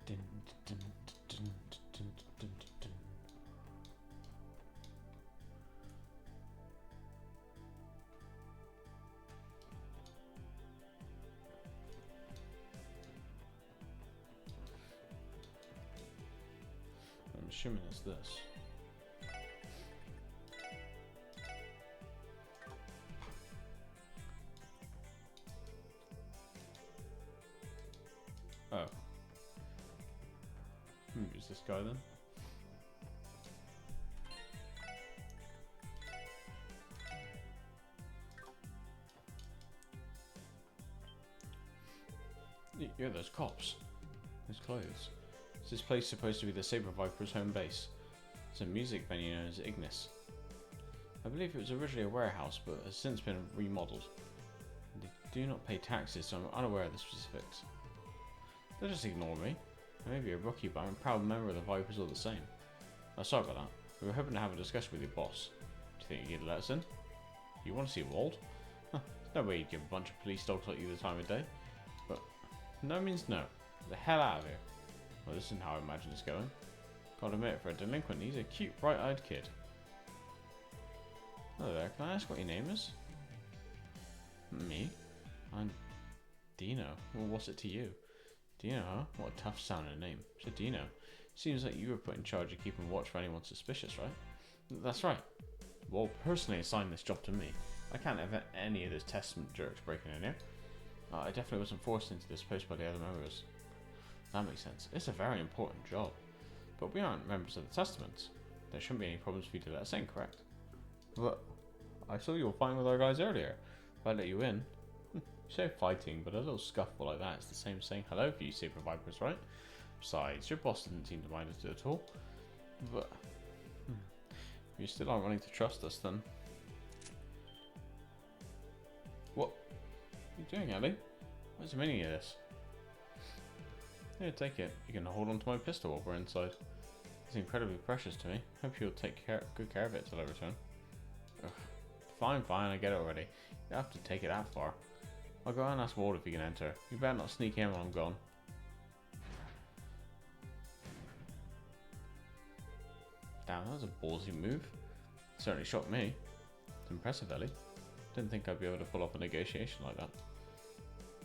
Dun, dun, dun, dun, dun, dun. I'm assuming it's this. Oh. Who's this guy then? You're those cops. Those clothes. Is this place supposed to be the Saber Viper's home base? It's a music venue known as Ignis. I believe it was originally a warehouse, but has since been remodeled. They do not pay taxes, so I'm unaware of the specifics. They'll just ignore me. I may be a rookie, but I'm a proud member of the Vipers all the same. Oh, sorry about that. We were hoping to have a discussion with your boss. Do you think you'd let us in? You want to see Wald? Huh, there's no way you'd give a bunch of police dogs like you the time of day. But no means no. Get the hell out of here. Well, this isn't how I imagine it's going. Gotta admit, for a delinquent, he's a cute, bright-eyed kid. Hello there, can I ask what your name is? Me? I'm Dino. Well, what's it to you? Dino, huh? What a tough sounding name. So Dino, seems like you were put in charge of keeping watch for anyone suspicious, right? That's right. Well, personally assigned this job to me. I can't have any of those Testament jerks breaking in here. I definitely wasn't forced into this post by the other members. That makes sense. It's a very important job. But we aren't members of the Testament. There shouldn't be any problems for you to let us in, correct? But I saw you were fighting with our guys earlier. If I let you in. You say fighting, but a little scuffle like that is the same as saying hello for you Saber Vipers, right? Besides, your boss didn't seem to mind us at all. But if you still aren't willing to trust us, then what are you doing, Ellie? What's the meaning of this? Here, take it. You can hold on to my pistol while we're inside. It's incredibly precious to me. Hope you'll take good care of it till I return. Ugh. Fine, I get it already. You don't have to take it that far. I'll go and ask Ward if he can enter. You better not sneak in while I'm gone. Damn, that was a ballsy move. Certainly shocked me. It's impressive, Ellie. Didn't think I'd be able to pull off a negotiation like that.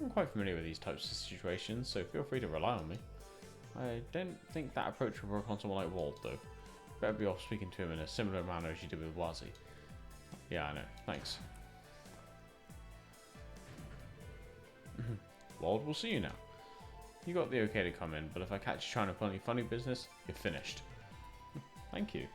I'm quite familiar with these types of situations, so feel free to rely on me. I don't think that approach would work on someone like Wald, though. Better be off speaking to him in a similar manner as you did with Wazi. Yeah, I know. Thanks. Wald, we'll see you now. You got the okay to come in, but if I catch you trying to pull any funny business, you're finished. Thank you.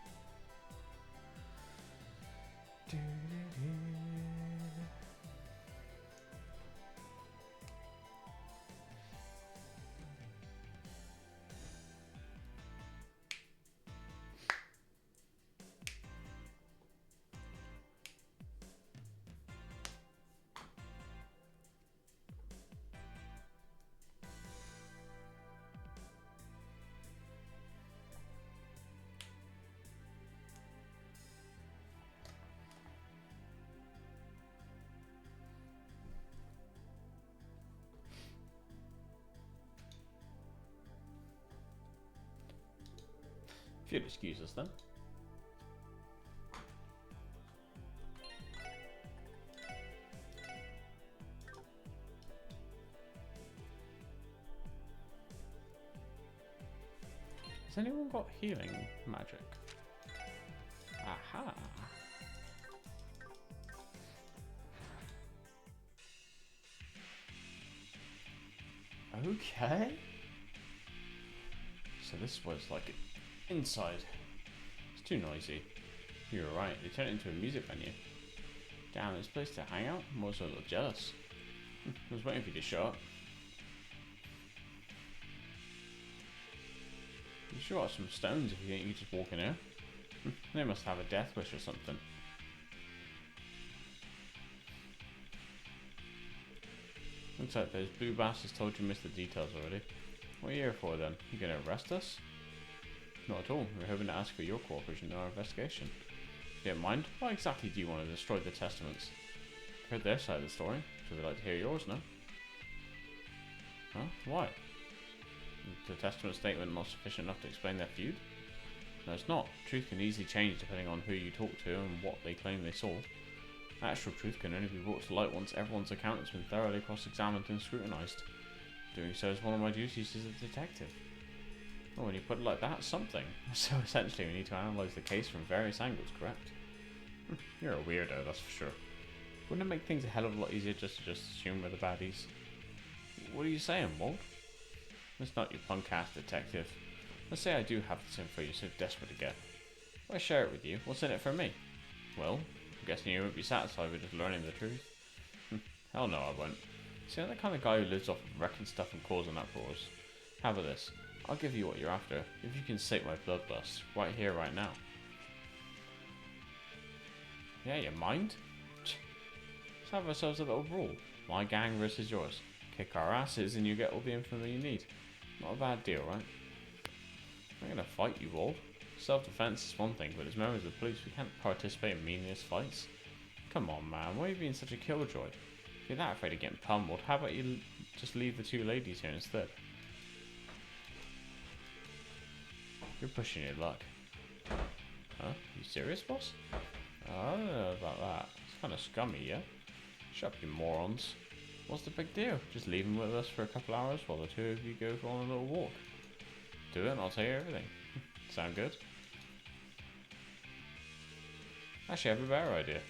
If you'll excuse us then. Has anyone got healing magic? Aha! Okay. So this was like inside. It's too noisy. You're right, they turned it into a music venue. Damn, this place to hang out? I'm also a little jealous. I was waiting for you to show up. sure got some stones if you think you can just walk in here. They must have a death wish or something. Looks like those blue bastards told you missed the details already. What are you here for then? You gonna arrest us? Not at all. We're hoping to ask for your cooperation in our investigation. If you don't mind, why exactly do you want to destroy the testaments? I've heard their side of the story, so we'd like to hear yours now. Huh? Why? The testament statement not sufficient enough to explain their feud? No, it's not. Truth can easily change depending on who you talk to and what they claim they saw. Actual truth can only be brought to light once everyone's account has been thoroughly cross-examined and scrutinised. Doing so is one of my duties as a detective. Oh, when you put it like that, something. So essentially we need to analyse the case from various angles, correct? You're a weirdo, that's for sure. Wouldn't it make things a hell of a lot easier just to assume we're the baddies? What are you saying, Walt? It's not your punk-ass detective. Let's say I do have this info you're so desperate to get. Why share it with you? What's in it for me? Well, I'm guessing you won't be satisfied with just learning the truth. Hell no, I won't. See, I'm the kind of guy who lives off of wrecking stuff and causing uproars. How about this? I'll give you what you're after, if you can sate my bloodlust, right here, right now. Yeah, you mind? Let's have ourselves a little brawl. My gang versus yours. Kick our asses and you get all the info you need. Not a bad deal, right? I'm gonna fight you, Wald. Self-defense is one thing, but as members of the police, we can't participate in meaningless fights. Come on, man, why are you being such a killjoy? If you're that afraid of getting pummeled, how about you just leave the two ladies here instead? You're pushing your luck. Huh? You serious, boss? I don't know about that. It's kind of scummy, yeah? Shut up, you morons. What's the big deal? Just leave him with us for a couple hours while the two of you go for on a little walk. Do it and I'll tell you everything. Sound good? Actually, I have a better idea.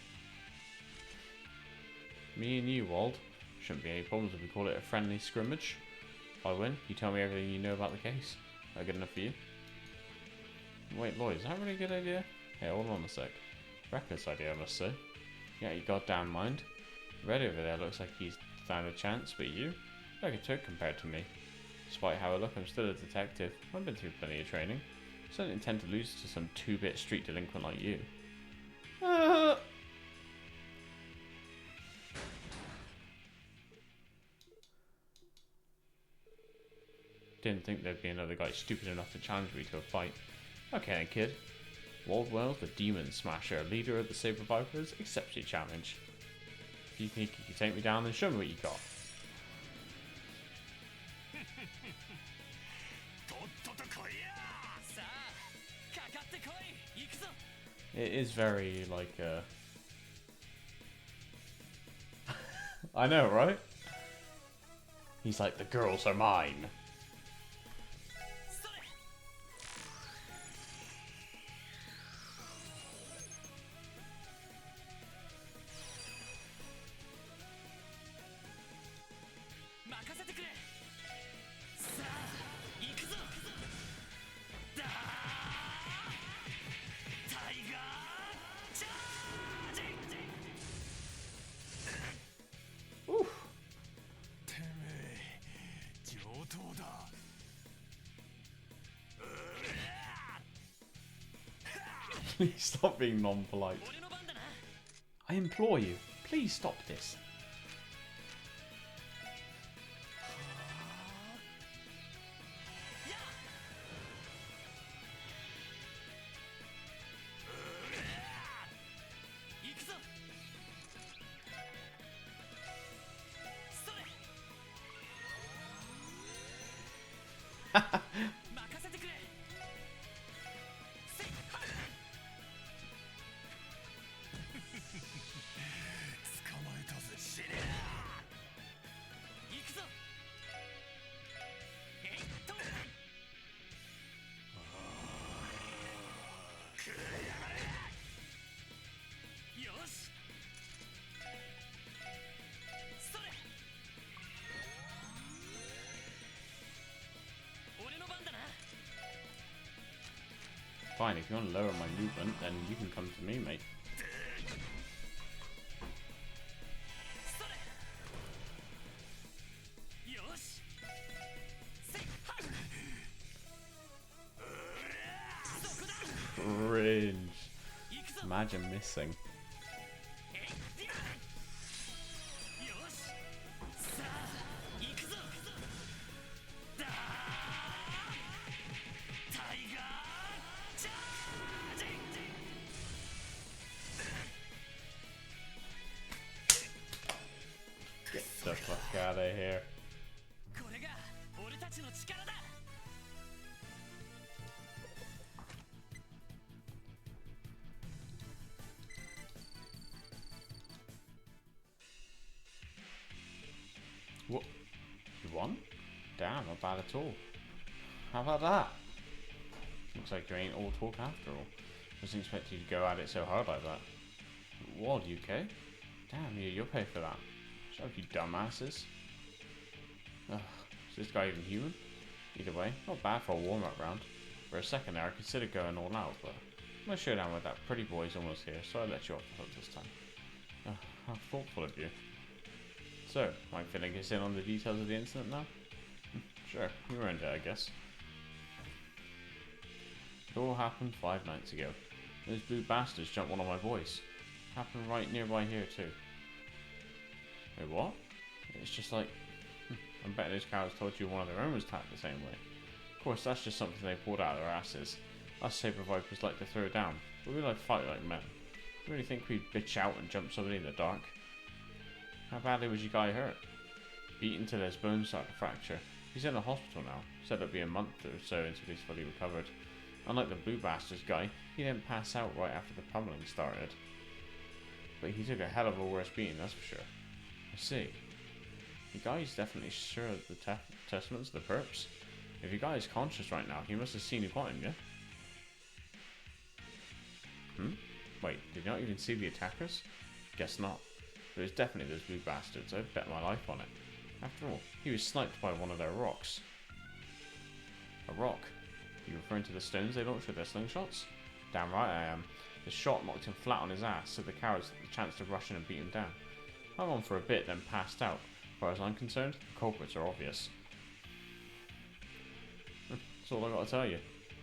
Me and you, Wald. Shouldn't be any problems if we call it a friendly scrimmage. If I win, you tell me everything you know about the case. That good enough for you? Wait, Lloyd, is that really a good idea? Hey, hold on a sec. Reckless idea, I must say. Yeah, you goddamn mind. Red over there looks like he's found a chance, but you? Like a toad compared to me. Despite how I look, I'm still a detective. I've been through plenty of training. I don't intend to lose to some two-bit street delinquent like you. Didn't think there'd be another guy stupid enough to challenge me to a fight. Okay then, kid. Wald Wells, the Demon Smasher, leader of the Saber Vipers, accepts your challenge. If you think you can take me down, then show me what you got. It is very, like, I know, right? He's like, the girls are mine. Please stop being non-polite. I implore you, please stop this. Fine, if you want to lower my movement, then you can come to me, mate. imagine missing. Get the fuck out of here. What? You won? Damn, not bad at all. How about that? Looks like you ain't all talk after all. Wasn't expecting you to go at it so hard like that. What, UK? Damn, you'll pay for that. Shut up, you dumbasses. Ugh, is this guy even human? Either way, not bad for a warm-up round. For a second there, I considered going all out, but my showdown with that pretty boy is almost here, so I let you off the hook this time. How thoughtful of you. So, might filling us in on the details of the incident now? Sure, you were into it, I guess. It all happened 5 nights ago. Those blue bastards jumped one of my boys. Happened right nearby here too. Wait, what? It's just like... I bet those cowards told you one of their own was attacked the same way. Of course, that's just something they pulled out of their asses. Us Saber Vipers like to throw down, but we like to fight like men. You really think we'd bitch out and jump somebody in the dark? How badly was your guy hurt? Beaten till his bones started to fracture. He's in a hospital now. Said it'd be a month or so until he's fully recovered. Unlike the blue bastards guy, he didn't pass out right after the pummeling started. But he took a hell of a worse beating, that's for sure. I see. The guy's definitely sure of the testaments of the perps. If your guy is conscious right now, he must have seen who got him, yeah? Wait, did you not even see the attackers? Guess not. But it's definitely those blue bastards. I'd bet my life on it. After all, he was sniped by one of their rocks. A rock? You referring to the stones they launched with their slingshots? Damn right I am. The shot knocked him flat on his ass, so the cowards had the chance to rush in and beat him down. Hung on for a bit, then passed out. As far as I'm concerned, the culprits are obvious. That's all I gotta tell you.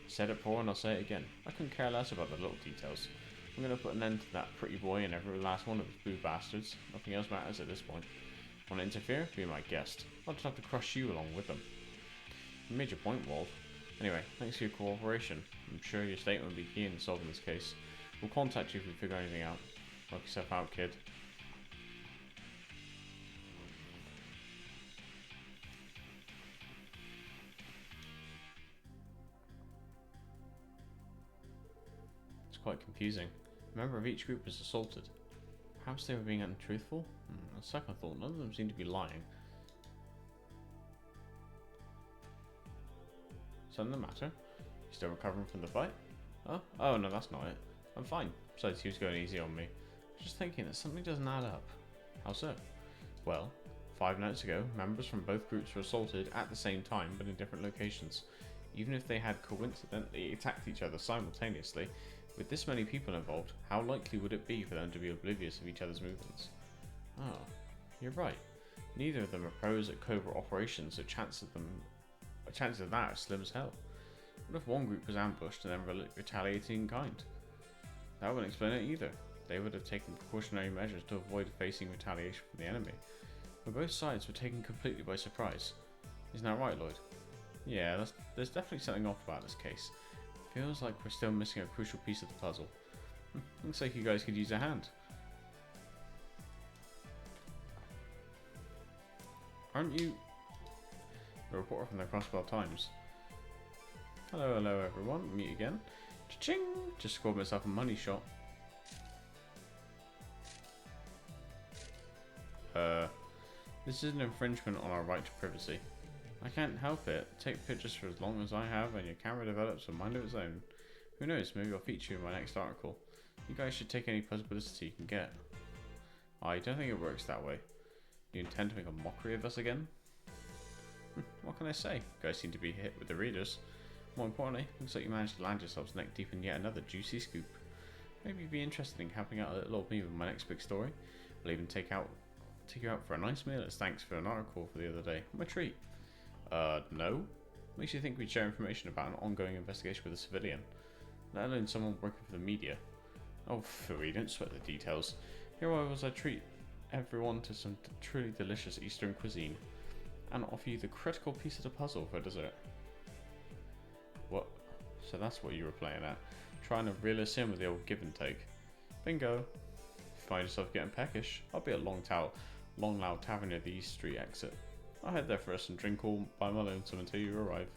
Said it before and I'll say it again. I couldn't care less about the little details. I'm gonna put an end to that pretty boy and every last one of his blue bastards. Nothing else matters at this point. Want to interfere? Be my guest. I'll just have to crush you along with them. You made your point, Wald. Anyway, thanks for your cooperation. I'm sure your statement will be key in solving this case. We'll contact you if we figure anything out. Knock yourself out, kid. It's quite confusing. A member of each group was assaulted. Perhaps they were being untruthful? On second thought, none of them seem to be lying. Something the matter? You still recovering from the fight? Oh no, that's not it. I'm fine. Besides, he was going easy on me. I was just thinking that something doesn't add up. How so? Well, 5 nights ago, members from both groups were assaulted at the same time, but in different locations. Even if they had coincidentally attacked each other simultaneously, with this many people involved, how likely would it be for them to be oblivious of each other's movements? Oh, you're right. Neither of them are pros at covert operations, so chances of that are slim as hell. What if one group was ambushed and then retaliating in kind? That wouldn't explain it either. They would have taken precautionary measures to avoid facing retaliation from the enemy. But both sides were taken completely by surprise. Isn't that right, Lloyd? Yeah, there's definitely something off about this case. Feels like we're still missing a crucial piece of the puzzle. Looks like you guys could use a hand. Aren't you a reporter from the Crossbell Times? Hello everyone, meet again. Cha-ching! Just scored myself a money shot. This is an infringement on our right to privacy. I can't help it. Take pictures for as long as I have and your camera develops a mind of its own. Who knows, maybe I'll feature you in my next article. You guys should take any publicity you can get. I don't think it works that way. You intend to make a mockery of us again? What can I say? You guys seem to be hit with the readers. More importantly, looks like you managed to land yourselves neck deep in yet another juicy scoop. Maybe you'd be interested in helping out a little old me with my next big story. I'll even take you out for a nice meal as thanks for an article for the other day. My treat. No? Makes you think we'd share information about an ongoing investigation with a civilian, let alone someone working for the media. Oh, phooey, don't sweat the details. Here I was, I treat everyone to some truly delicious Eastern cuisine, and offer you the critical piece of the puzzle for dessert. What? So that's what you were playing at? Trying to reel us in with the old give and take. Bingo. If you find yourself getting peckish, I'll be at Long Loud Tavern near the East Street exit. I'll head there first and drink all by my lonesome until you arrive.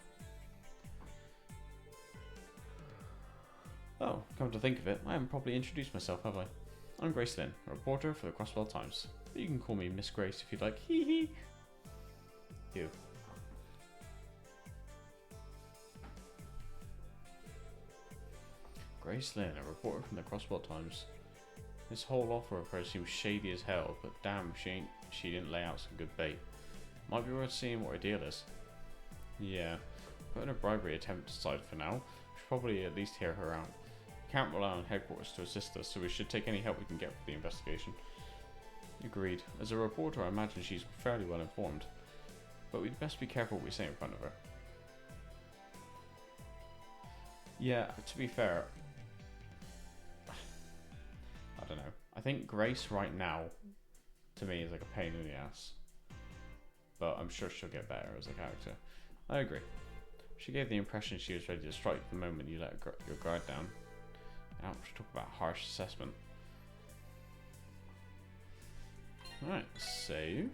Oh, come to think of it, I haven't properly introduced myself, have I? I'm Grace Lynn, a reporter for the Crossbell Times. But you can call me Miss Grace if you'd like. Hee hee. You. Grace Lynn, a reporter from the Crossbell Times. This whole offer of hers seems shady as hell, but damn, she didn't lay out some good bait. Might be worth seeing what her deal is. Yeah, putting a bribery attempt aside for now, we should probably at least hear her out. We can't rely on headquarters to assist us, so we should take any help we can get for the investigation. Agreed. As a reporter, I imagine she's fairly well informed, but we'd best be careful what we say in front of her. Yeah, to be fair, I don't know. I think Grace right now, to me, is like a pain in the ass. But I'm sure she'll get better as a character. I agree. She gave the impression she was ready to strike the moment you let your guard down. Ouch, talk about harsh assessment. Alright, save.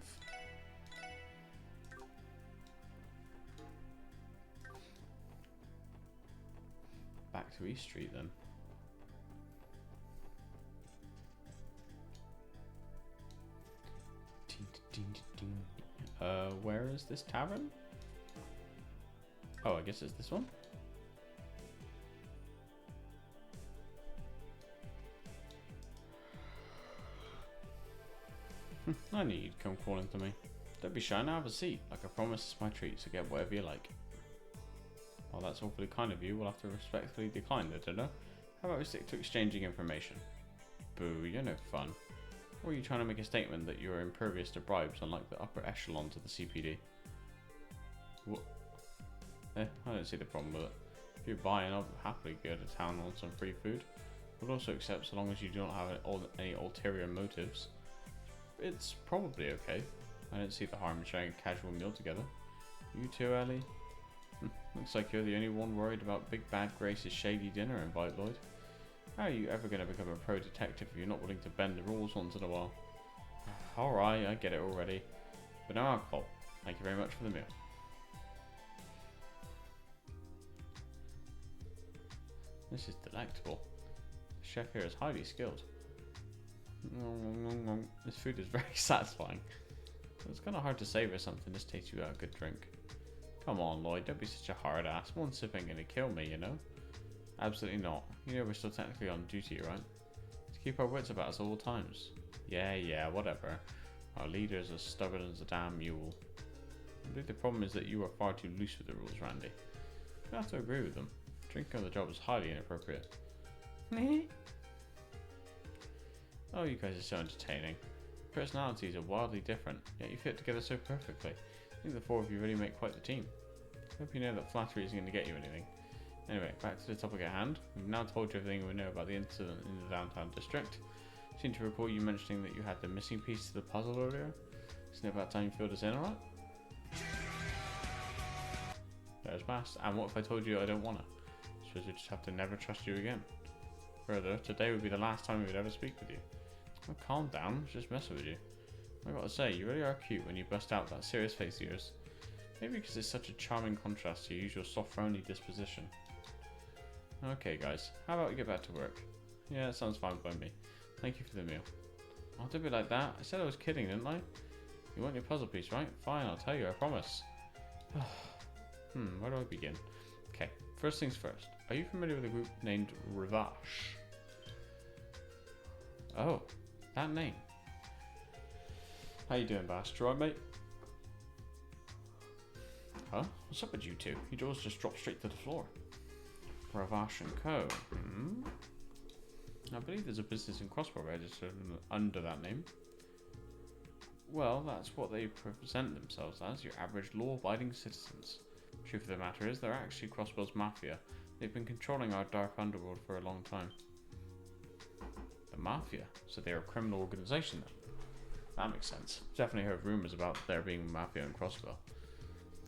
Back to East Street then. Where is this tavern? Oh, I guess it's this one. I knew you'd come calling to me. Don't be shy, now have a seat. Like I promised, it's my treat, so get whatever you like. Well, that's awfully kind of you. We'll have to respectfully decline the dinner. How about we stick to exchanging information? Boo, you're no fun. Or are you trying to make a statement that you're impervious to bribes, unlike the upper echelons of the CPD? What? I don't see the problem with it. If you're buying, I'll happily go to town on some free food. Would also accept so long as you do not have any ulterior motives. It's probably okay. I don't see the harm in sharing a casual meal together. You too, Ellie? Looks like you're the only one worried about Big Bad Grace's shady dinner invite, Lloyd. How are you ever going to become a pro detective if you're not willing to bend the rules once in a while? Alright, I get it already. But no alcohol. Thank you very much for the meal. This is delectable. The chef here is highly skilled. This food is very satisfying. It's kind of hard to savor something this tastes without a good drink. Come on, Lloyd, don't be such a hard ass. One sip ain't gonna kill me, you know? Absolutely not. You know we're still technically on duty, right? To keep our wits about us at all times. Yeah, whatever. Our leader is as stubborn as a damn mule. I believe the problem is that you are far too loose with the rules, Randy. You have to agree with them. Drinking on the job is highly inappropriate. Oh, you guys are so entertaining. Personalities are wildly different, yet you fit together so perfectly. I think the four of you really make quite the team. Hope you know that flattery isn't going to get you anything. Anyway, back to the topic at hand. We've now told you everything we know about the incident in the downtown district. I seem to recall you mentioning that you had the missing piece to the puzzle earlier. Isn't it about time you filled us in, alright? There's Bast. And what if I told you I don't wanna? Suppose we just have to never trust you again. Further, today would be the last time we would ever speak with you. Oh, calm down, I was just messing with you. I gotta say, you really are cute when you bust out that serious face of yours. Maybe because it's such a charming contrast to your usual soft friendly disposition. Okay guys, how about we get back to work? Yeah, that sounds fine by me. Thank you for the meal. Oh, don't be like that. I said I was kidding, didn't I? You want your puzzle piece, right? Fine, I'll tell you, I promise. Where do I begin? Okay, first things first. Are you familiar with a group named Ravash? Oh, that name. How you doing, Bast? You alright, mate? Huh? What's up with you two? Your jaws just dropped straight to the floor. Ravash & Co. I believe there's a business in Crossbell registered under that name. Well, that's what they present themselves as, your average law-abiding citizens. Truth of the matter is, they're actually Crossbell's mafia. They've been controlling our dark underworld for a long time. The Mafia. So they're a criminal organization then. That makes sense. Definitely heard rumours about there being Mafia in Crossbell.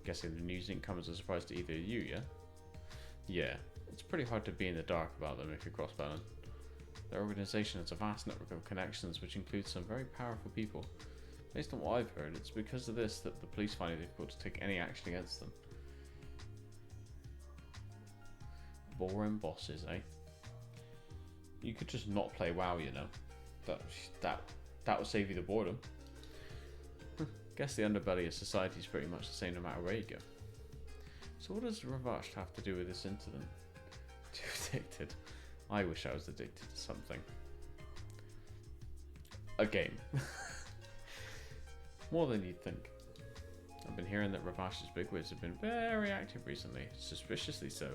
Guessing the news didn't come as a surprise to either of you, yeah? Yeah, it's pretty hard to be in the dark about them if you're crossbowing. Their organisation has a vast network of connections which includes some very powerful people. Based on what I've heard, it's because of this that the police find it difficult to take any action against them. Boring bosses, eh? You could just not play WoW, you know. That would save you the boredom. Guess the underbelly of society is pretty much the same no matter where you go. So what does Ravash have to do with this incident? Too addicted. I wish I was addicted to something. A game. More than you'd think. I've been hearing that Ravash's bigwigs have been very active recently, suspiciously so.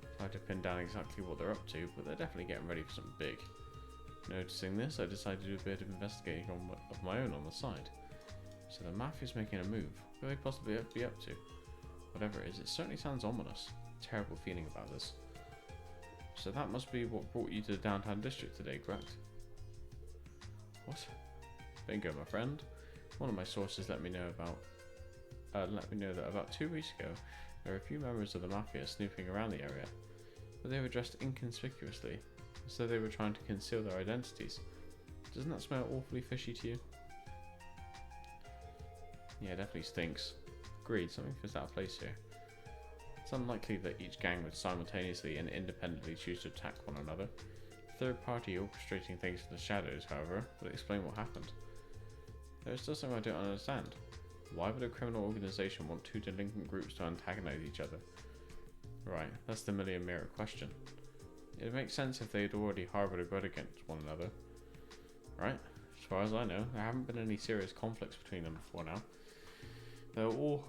It's hard to pin down exactly what they're up to, but they're definitely getting ready for something big. Noticing this, I decided to do a bit of investigating of my own on the side. So the Mafia's making a move. What could they possibly be up to? Whatever it is, it certainly sounds ominous. Terrible feeling about this. So that must be what brought you to the downtown district today, correct? What? Bingo, my friend. One of my sources let me know that about 2 weeks ago, there were a few members of the Mafia snooping around the area, but they were dressed inconspicuously, as though they were trying to conceal their identities. Doesn't that smell awfully fishy to you? Yeah, it definitely stinks. Agreed, something feels out of place here. It's unlikely that each gang would simultaneously and independently choose to attack one another. A third party orchestrating things in the shadows, however, would explain what happened. There is still something I don't understand. Why would a criminal organisation want two delinquent groups to antagonize each other? Right, that's the million mirror question. It would make sense if they had already harboured a grudge against one another. Right? As far as I know, there haven't been any serious conflicts between them before now. They're all...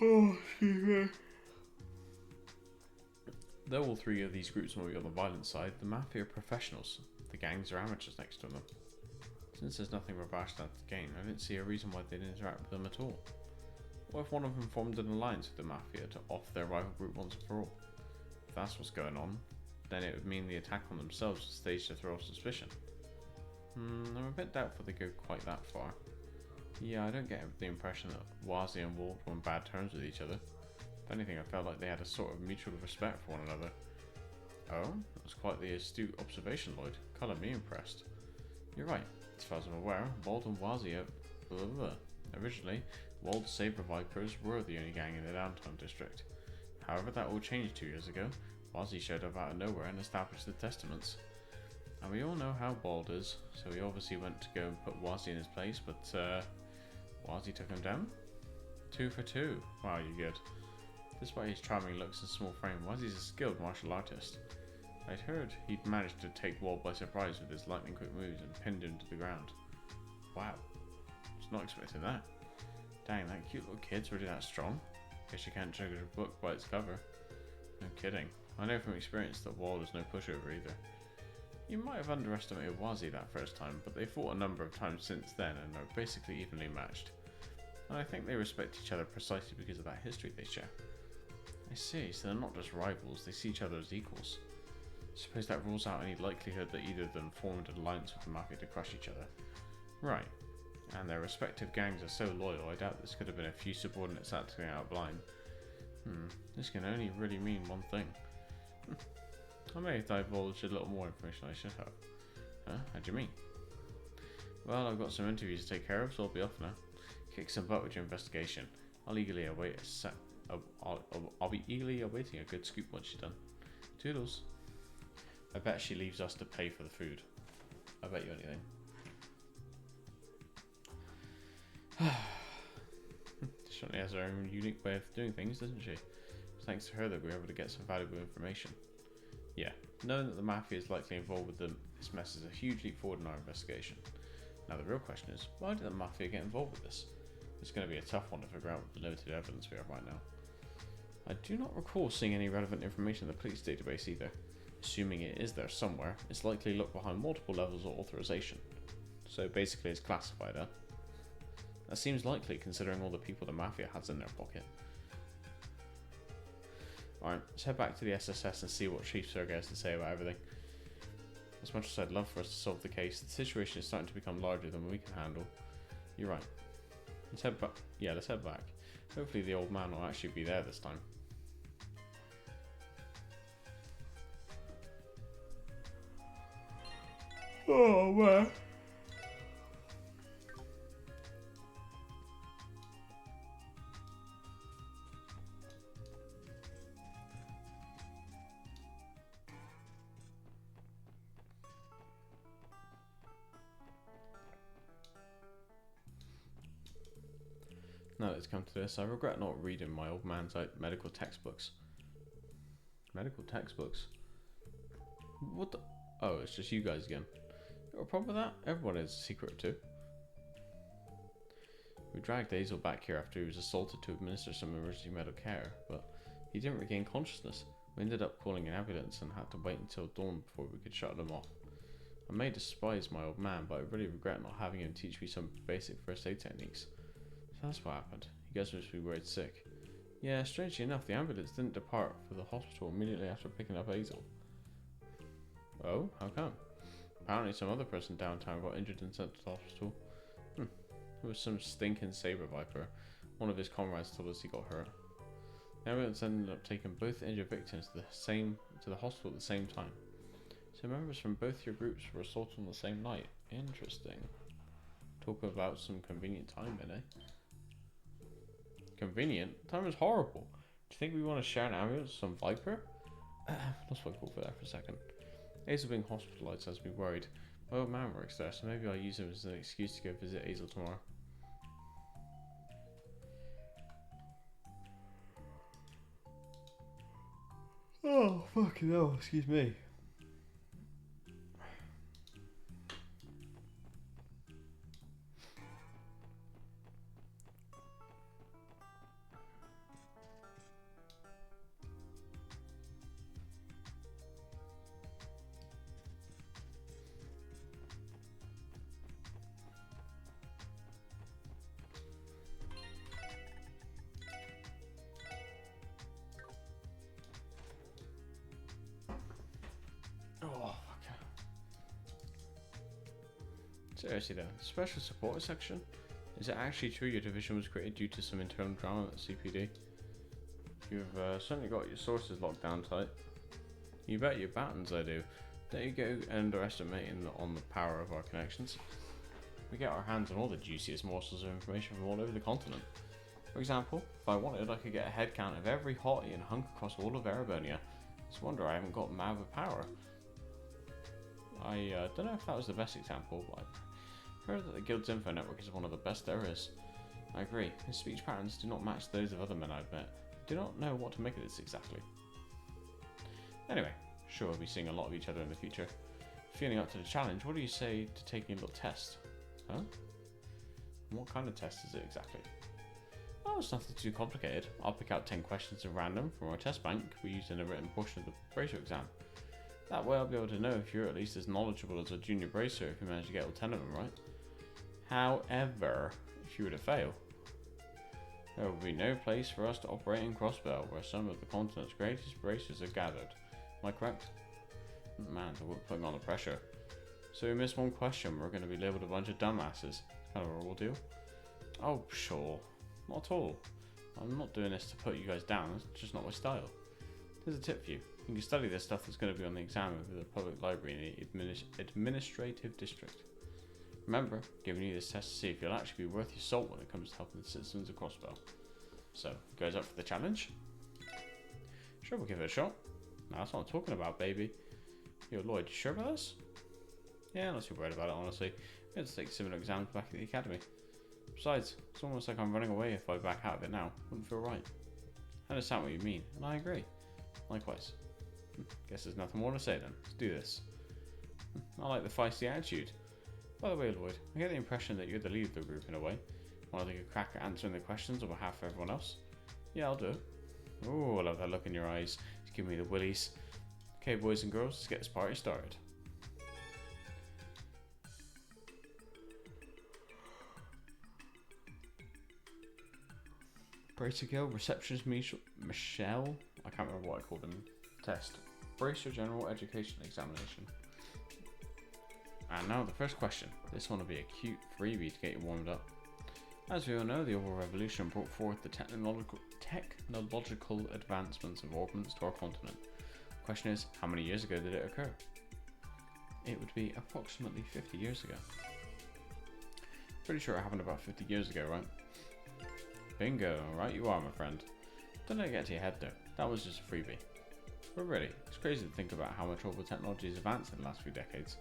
Oh, excuse me. Though all three of these groups might be on the violent side, the Mafia are professionals. The gangs are amateurs next to them. Since there's nothing Ravash stands to gain, I didn't see a reason why they'd interact with them at all. What if one of them formed an alliance with the Mafia to off their rival group once and for all? If that's what's going on, then it would mean the attack on themselves was staged to throw off suspicion. I'm a bit doubtful they go quite that far. Yeah, I don't get the impression that Wazi and Walt were on bad terms with each other. If anything, I felt like they had a sort of mutual respect for one another. Oh, that was quite the astute observation, Lloyd. Colour me impressed. You're right. As far as I'm aware, Walt and Wazi are... blah, blah, blah. Originally, Walt's Saber Vipers were the only gang in the downtown district. However, that all changed 2 years ago. Wazi showed up out of nowhere and established the Testaments. And we all know how Bald is, so he obviously went to go and put Wazi in his place, but Wazi took him down? 2 for 2. Wow, you're good. Despite his charming looks and small frame, Wazi's a skilled martial artist. I'd heard he'd managed to take Walt by surprise with his lightning quick moves and pinned him to the ground. Wow, was not expecting that. Dang, that cute little kid's really that strong. Guess you can't judge a book by its cover. No kidding. I know from experience that Walt is no pushover either. You might have underestimated Wazi that first time, but they fought a number of times since then and are basically evenly matched. And I think they respect each other precisely because of that history they share. I see, so they're not just rivals, they see each other as equals. Suppose that rules out any likelihood that either of them formed an alliance with the Mafia to crush each other. Right. And their respective gangs are so loyal, I doubt this could have been a few subordinates acting out of line. This can only really mean one thing. I may have divulged a little more information I should have. Huh? How do you mean? Well, I've got some interviews to take care of, so I'll be off now. Kick some butt with your investigation. I'll eagerly await I'll be eagerly awaiting a good scoop once you're done. Toodles. I bet she leaves us to pay for the food. I bet you anything. She certainly has her own unique way of doing things, doesn't she? It's thanks to her that we're able to get some valuable information. Yeah, knowing that the Mafia is likely involved with this mess is a huge leap forward in our investigation. Now the real question is, why did the Mafia get involved with this? It's going to be a tough one to figure out with the limited evidence we have right now. I do not recall seeing any relevant information in the police database either. Assuming it is there somewhere, it's likely locked behind multiple levels of authorization. So basically it's classified, huh? That seems likely considering all the people the Mafia has in their pocket. Alright, let's head back to the SSS and see what Chief Sergey has to say about everything. As much as I'd love for us to solve the case, the situation is starting to become larger than we can handle. You're right. Let's head back. Yeah, let's head back. Hopefully the old man will actually be there this time. Oh, man. Now that it's come to this, I regret not reading my old man's medical textbooks. Medical textbooks? What the? Oh, it's just you guys again. You got a problem with that? Everyone has a secret too. We dragged Hazel back here after he was assaulted to administer some emergency medical care, but he didn't regain consciousness. We ended up calling an ambulance and had to wait until dawn before we could shut him off. I may despise my old man, but I really regret not having him teach me some basic first aid techniques. So that's what happened. You guys must be worried sick. Yeah, strangely enough, the ambulance didn't depart for the hospital immediately after picking up Hazel. Oh, how come? Apparently some other person downtown got injured and sent to the hospital. It was some stinking saber viper. One of his comrades told us he got hurt. The ambulance ended up taking both injured victims to the hospital at the same time. So members from both your groups were assaulted on the same night. Interesting. Talk about some convenient timing, eh? Convenient? The time was horrible. Do you think we want to share an ambulance with some viper? Lost my call for that for a second. Hazel being hospitalized has me worried. My old man works there, so maybe I'll use him as an excuse to go visit Hazel tomorrow. Oh, fucking hell, excuse me. Oh, fuck. Seriously though, the special support section? Is it actually true your division was created due to some internal drama at CPD? You've certainly got your sources locked down tight. You bet your battens I do. Don't you go underestimating on the power of our connections. We get our hands on all the juiciest morsels of information from all over the continent. For example, if I wanted, I could get a head count of every hottie and hunk across all of Erebonia. It's a wonder I haven't got mad with power. I don't know if that was the best example, but I've heard that the Guild's info network is one of the best there is. I agree, his speech patterns do not match those of other men I've met. I do not know what to make of this exactly. Anyway, sure we'll be seeing a lot of each other in the future. Feeling up to the challenge, what do you say to taking a little test? Huh? And what kind of test is it exactly? Oh, it's nothing too complicated. I'll pick out 10 questions at random from our test bank we used in a written portion of the Bracer exam. That way I'll be able to know if you're at least as knowledgeable as a junior Bracer if you manage to get all 10 of them right. However, if you were to fail, there will be no place for us to operate in Crossbell, where some of the continent's greatest Bracers are gathered. Am I correct? Man, we're putting on the pressure. So we missed one question, we're going to be labelled a bunch of dumbasses. Kind of a raw deal. Oh, sure. Not at all. I'm not doing this to put you guys down, it's just not my style. Here's a tip for you. You can study this stuff that's going to be on the exam over the public library in the administrative district. Remember, giving you this test to see if you'll actually be worth your salt when it comes to helping the citizens of Crossbell. So, you guys up for the challenge? Sure, we'll give it a shot. No, that's what I'm talking about, baby. Yo, Lloyd, you sure about this? Yeah, I'm not too worried about it, honestly. We had to take similar exams back at the academy. Besides, it's almost like I'm running away if I back out of it now. Wouldn't feel right. I understand what you mean, and I agree. Likewise. Guess there's nothing more to say then. Let's do this. I like the feisty attitude. By the way, Lloyd, I get the impression that you're the lead of the group in a way. Want to take a crack at answering the questions on behalf of everyone else? Yeah, I'll do it. Oh, I love that look in your eyes. Just give me the willies. Okay, boys and girls, let's get this party started. Bracer Guild Receptionist Michelle. I can't remember what I called him. Test. Bracer General Education Examination. And now the first question. This one will be a cute freebie to get you warmed up. As we all know, the Oral Revolution brought forth the technological advancements of ordnance to our continent. The question is, how many years ago did it occur? It would be approximately 50 years ago. Pretty sure it happened about 50 years ago, right? Bingo, right you are, my friend. Don't let it get to your head though, that was just a freebie. But really, it's crazy to think about how much orbital technology has advanced in the last few decades.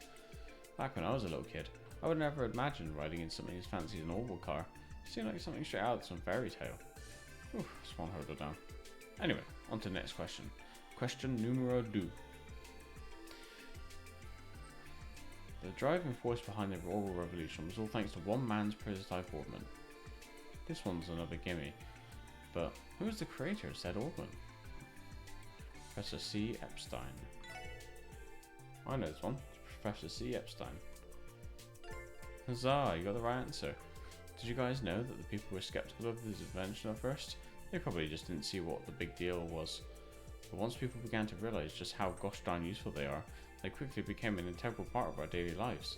Back when I was a little kid, I would never have imagined riding in something as fancy as an orbital car. It seemed like something straight out of some fairy tale. Oof, just one hurdle down. Anyway, on to the next question. Question numero 2. The driving force behind the Oral Revolution was all thanks to one man's prototype ornament. This one's another gimme, but who was the creator of said ornament? Professor C. Epstein. I know this one. It's Professor C. Epstein. Huzzah, you got the right answer. Did you guys know that the people who were skeptical of this invention at first? They probably just didn't see what the big deal was. But once people began to realize just how gosh darn useful they are, they quickly became an integral part of our daily lives.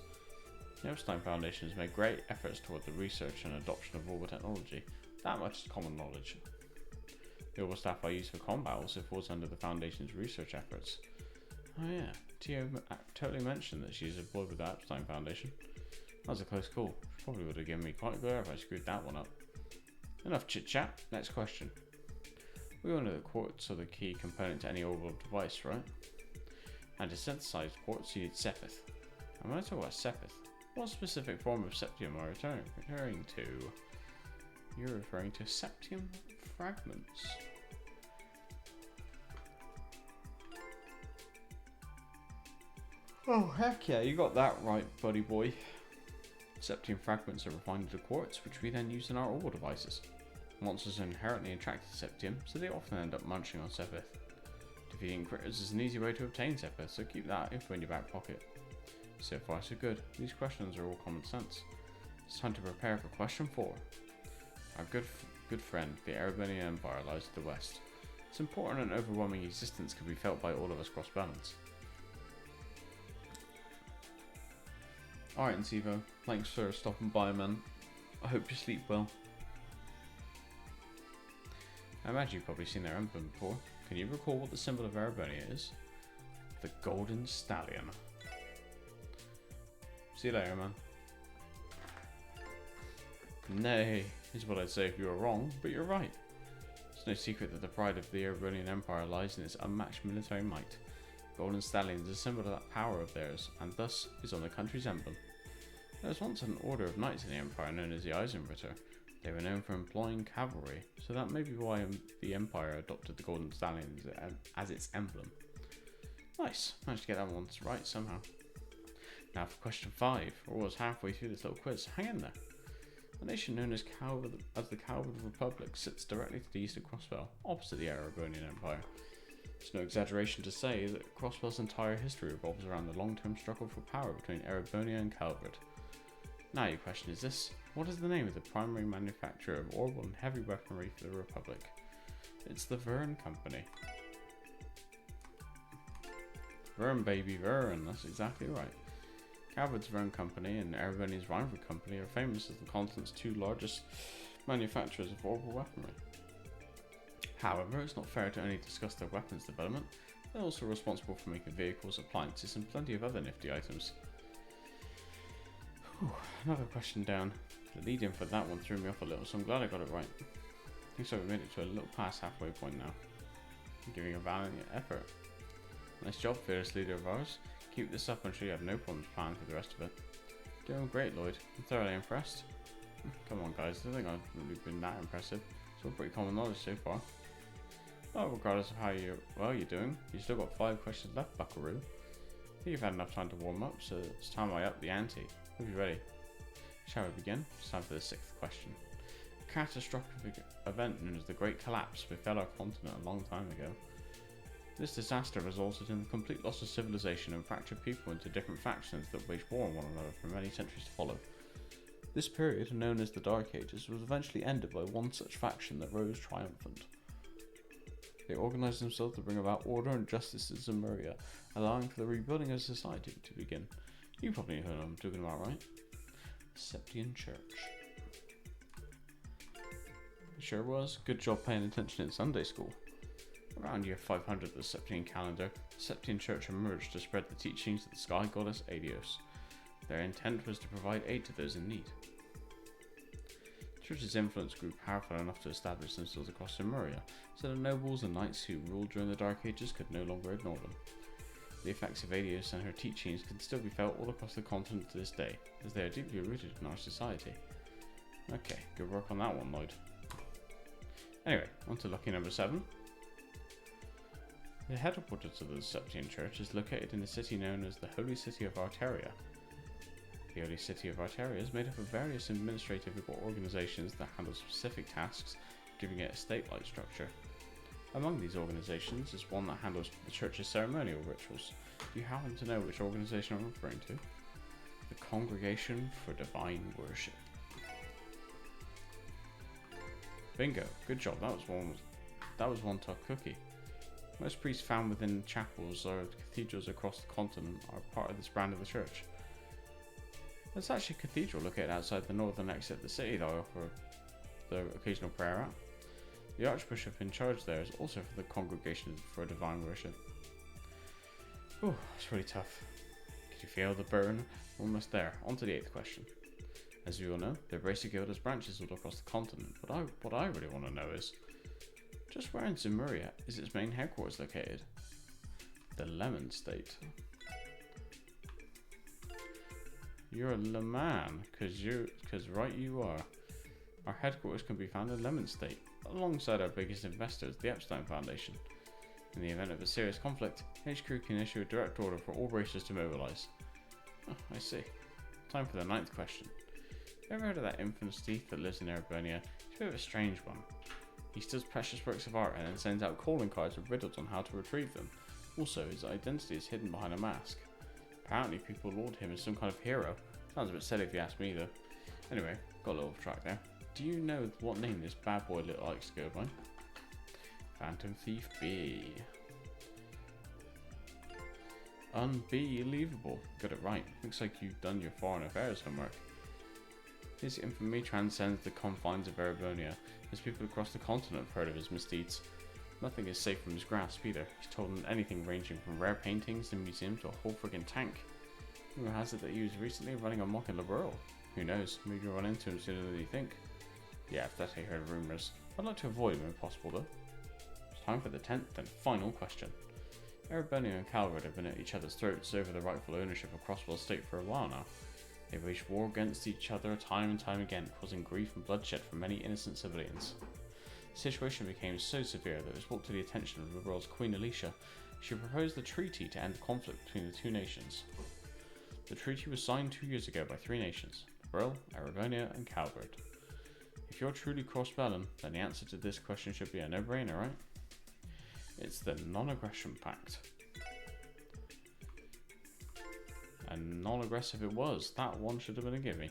The Epstein Foundation has made great efforts toward the research and adoption of orbital technology. That much is common knowledge. The orbital staff I use for combat also falls under the Foundation's research efforts. Oh yeah, Tio totally mentioned that she's employed with the Epstein Foundation. That was a close call. She probably would have given me quite a glare if I screwed that one up. Enough chit chat, next question. We all know that quartz are the key component to any orbital device, right? And to synthesize quartz you need sepith. And when I talk about sepith, what specific form of septium are you referring to? You're referring to septium fragments. Oh heck yeah, you got that right, buddy boy. Septium fragments are refined into quartz, which we then use in our orbital devices. Monsters are inherently attracted to septium, so they often end up munching on sepith. Defeating critters is an easy way to obtain sepith, so keep that info in your back pocket. So far so good, these questions are all common sense. It's time to prepare for question 4. Our good friend, the Erebonian Empire, lies to the west. Its important and overwhelming existence can be felt by all of us cross balance. Alright Nsivo, thanks for stopping by, man. I hope you sleep well. I imagine you've probably seen their emblem before. Can you recall what the symbol of Erebonia is? The Golden Stallion. See you later, man. Nay, is what I'd say if you were wrong, but you're right. It's no secret that the pride of the Erebonian Empire lies in its unmatched military might. Golden Stallion is a symbol of that power of theirs, and thus is on the country's emblem. There was once an order of knights in the Empire known as the Eisenritter. They were known for employing cavalry, so that may be why the Empire adopted the Golden Stallion as its emblem. Nice, managed to get that one right somehow. Now for question 5, we're almost halfway through this little quiz, hang in there. A nation known as the Calvard Republic sits directly to the east of Crossbell, opposite the Erebonian Empire. It's no exaggeration to say that Crossbell's entire history revolves around the long-term struggle for power between Erebonia and Calvard. Now your question is this: what is the name of the primary manufacturer of orbital and heavy weaponry for the Republic? It's the Verne Company. Verne, baby, Verne, that's exactly right. Calvard's Verne Company and Erebonia's Reinford Company are famous as the continent's 2 largest manufacturers of orbital weaponry. However, it's not fair to only discuss their weapons development. They're also responsible for making vehicles, appliances, and plenty of other nifty items. Whew, another question down. The lead-in for that one threw me off a little, so I'm glad I got it right. Looks like we made it to a little past halfway point now. I'm giving a valiant effort. Nice job, fearless leader of ours. Keep this up, I'm sure you have no problems planned for the rest of it. Doing great, Lloyd. I'm thoroughly impressed. Come on, guys, I don't think I've really been that impressive. It's all pretty common knowledge so far. Well, regardless of how you're doing, you've still got 5 questions left, buckaroo. I think you've had enough time to warm up, so it's time I up the ante. Hope you're ready. Shall we begin? It's time for the 6th question. A catastrophic event known as the Great Collapse befell our continent a long time ago. This disaster resulted in the complete loss of civilization and fractured people into different factions that waged war on one another for many centuries to follow. This period, known as the Dark Ages, was eventually ended by one such faction that rose triumphant. They organized themselves to bring about order and justice in Zemuria, allowing for the rebuilding of society to begin. You probably know who I'm talking about, right? Septian Church. Sure was. Good job paying attention in Sunday school. Around year 500 of the Septian calendar, the Septian Church emerged to spread the teachings of the sky goddess Aidios. Their intent was to provide aid to those in need. The church's influence grew powerful enough to establish themselves across Lemuria, so the nobles and knights who ruled during the Dark Ages could no longer ignore them. The effects of Aidios and her teachings can still be felt all across the continent to this day, as they are deeply rooted in our society. Okay, good work on that one, Lloyd. Anyway, on to lucky number 7. The headquarters of the Septian Church is located in the city known as the Holy City of Arteria. The Holy City of Arteria is made up of various administrative organizations that handle specific tasks, giving it a state-like structure. Among these organizations is one that handles the church's ceremonial rituals. Do you happen to know which organization I'm referring to? The Congregation for Divine Worship. Bingo, good job, that was one tough cookie. Most priests found within chapels or cathedrals across the continent are part of this brand of the church. There's actually a cathedral located outside the northern exit of the city that I offer the occasional prayer at. The Archbishop in charge there is also for the Congregation for Divine Worship. Oh, it's really tough. Can you feel the burn? We're almost there. On to the 8th question. As you all know, the Bracer Guild has branches all across the continent, but what I really want to know is, just where in Zemuria is its main headquarters located? The Lemon State. You're a Leman, cause right you are. Our headquarters can be found in Lemon State, alongside our biggest investors, the Epstein Foundation. In the event of a serious conflict, HQ can issue a direct order for all bracers to mobilize. Oh, I see. Time for the 9th question. Ever heard of that infamous thief that lives in Ereburnia? He's a bit of a strange one. He steals precious works of art and then sends out calling cards with riddles on how to retrieve them. Also, his identity is hidden behind a mask. Apparently people laud him as some kind of hero. Sounds a bit silly if you ask me though. Anyway, got a little off track there. Do you know what name this bad boy likes to go by? Phantom Thief B. Unbelievable. Got it right. Looks like you've done your foreign affairs homework. His infamy transcends the confines of Ereburnia, as people across the continent have heard of his misdeeds. Nothing is safe from his grasp either. He's told anything ranging from rare paintings in museums to a whole friggin' tank. Rumor has it that he was recently running amok in Liberl. Who knows, maybe you'll run into him sooner than you think. Yeah, I've definitely heard rumours. I'd like to avoid them if possible though. It's time for the 10th and final question. Ereburnia and Calvert have been at each other's throats over the rightful ownership of Crosswell State for a while now. They've waged war against each other time and time again, causing grief and bloodshed for many innocent civilians. The situation became so severe that it was brought to the attention of the world's Queen Alicia. She proposed a treaty to end the conflict between the two nations. The treaty was signed 2 years ago by 3 nations, Liberl, Ereburnia and Calvert. If you're truly cross-Bellin, then the answer to this question should be a no-brainer, right? It's the Non-Aggression Pact. And non-aggressive it was. That one should have been a gimme.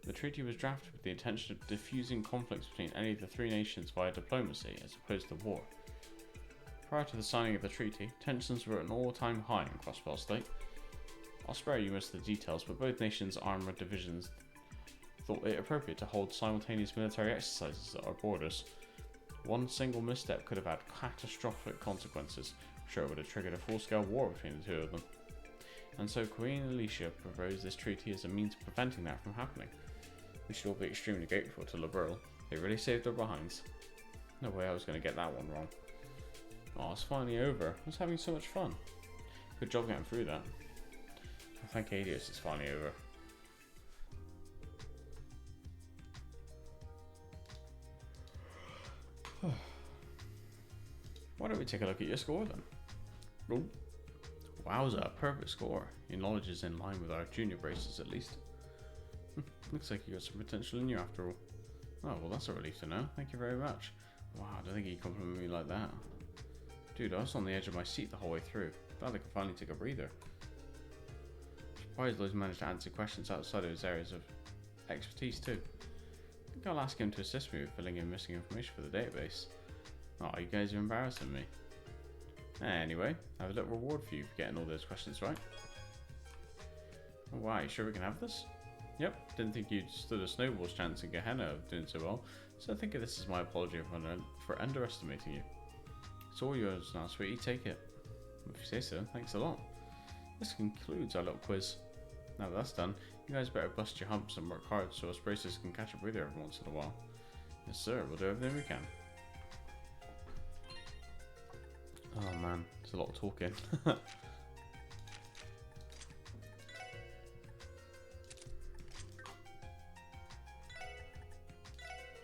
The treaty was drafted with the intention of diffusing conflicts between any of the 3 nations via diplomacy as opposed to war. Prior to the signing of the treaty, tensions were at an all-time high in Crossbell State. I'll spare you most of the details, but both nations' armoured divisions thought it appropriate to hold simultaneous military exercises at our borders. One single misstep could have had catastrophic consequences. Sure, it would have triggered a full-scale war between the two of them. And so Queen Alicia proposed this treaty as a means of preventing that from happening. We should all be extremely grateful to Liberl. They really saved our behinds. No way I was going to get that one wrong. Oh, it's finally over. I was having so much fun. Good job getting through that. I think Aidios is finally over. Why don't we take a look at your score then? Ooh. Wowza, perfect score. Your knowledge is in line with our junior braces at least. Looks like you got some potential in you after all. Oh, well that's a relief to know. Thank you very much. Wow, I don't think you complimented me like that. Dude, I was on the edge of my seat the whole way through. Glad I could finally take a breather. Surprised Lloyd's managed to answer questions outside of his areas of expertise too. I think I'll ask him to assist me with filling in missing information for the database. Oh, you guys are embarrassing me. Anyway, I have a little reward for you for getting all those questions right. Oh, wow, you sure we can have this? Yep, didn't think you'd stood a snowball's chance in Gehenna of doing so well, so I think this is my apology for underestimating you. It's all yours now, sweetie, take it. If you say so, thanks a lot. This concludes our little quiz. Now that that's done, you guys better bust your humps and work hard so us bracers can catch a breather every once in a while. Yes sir, we'll do everything we can. Oh man, there's a lot of talking.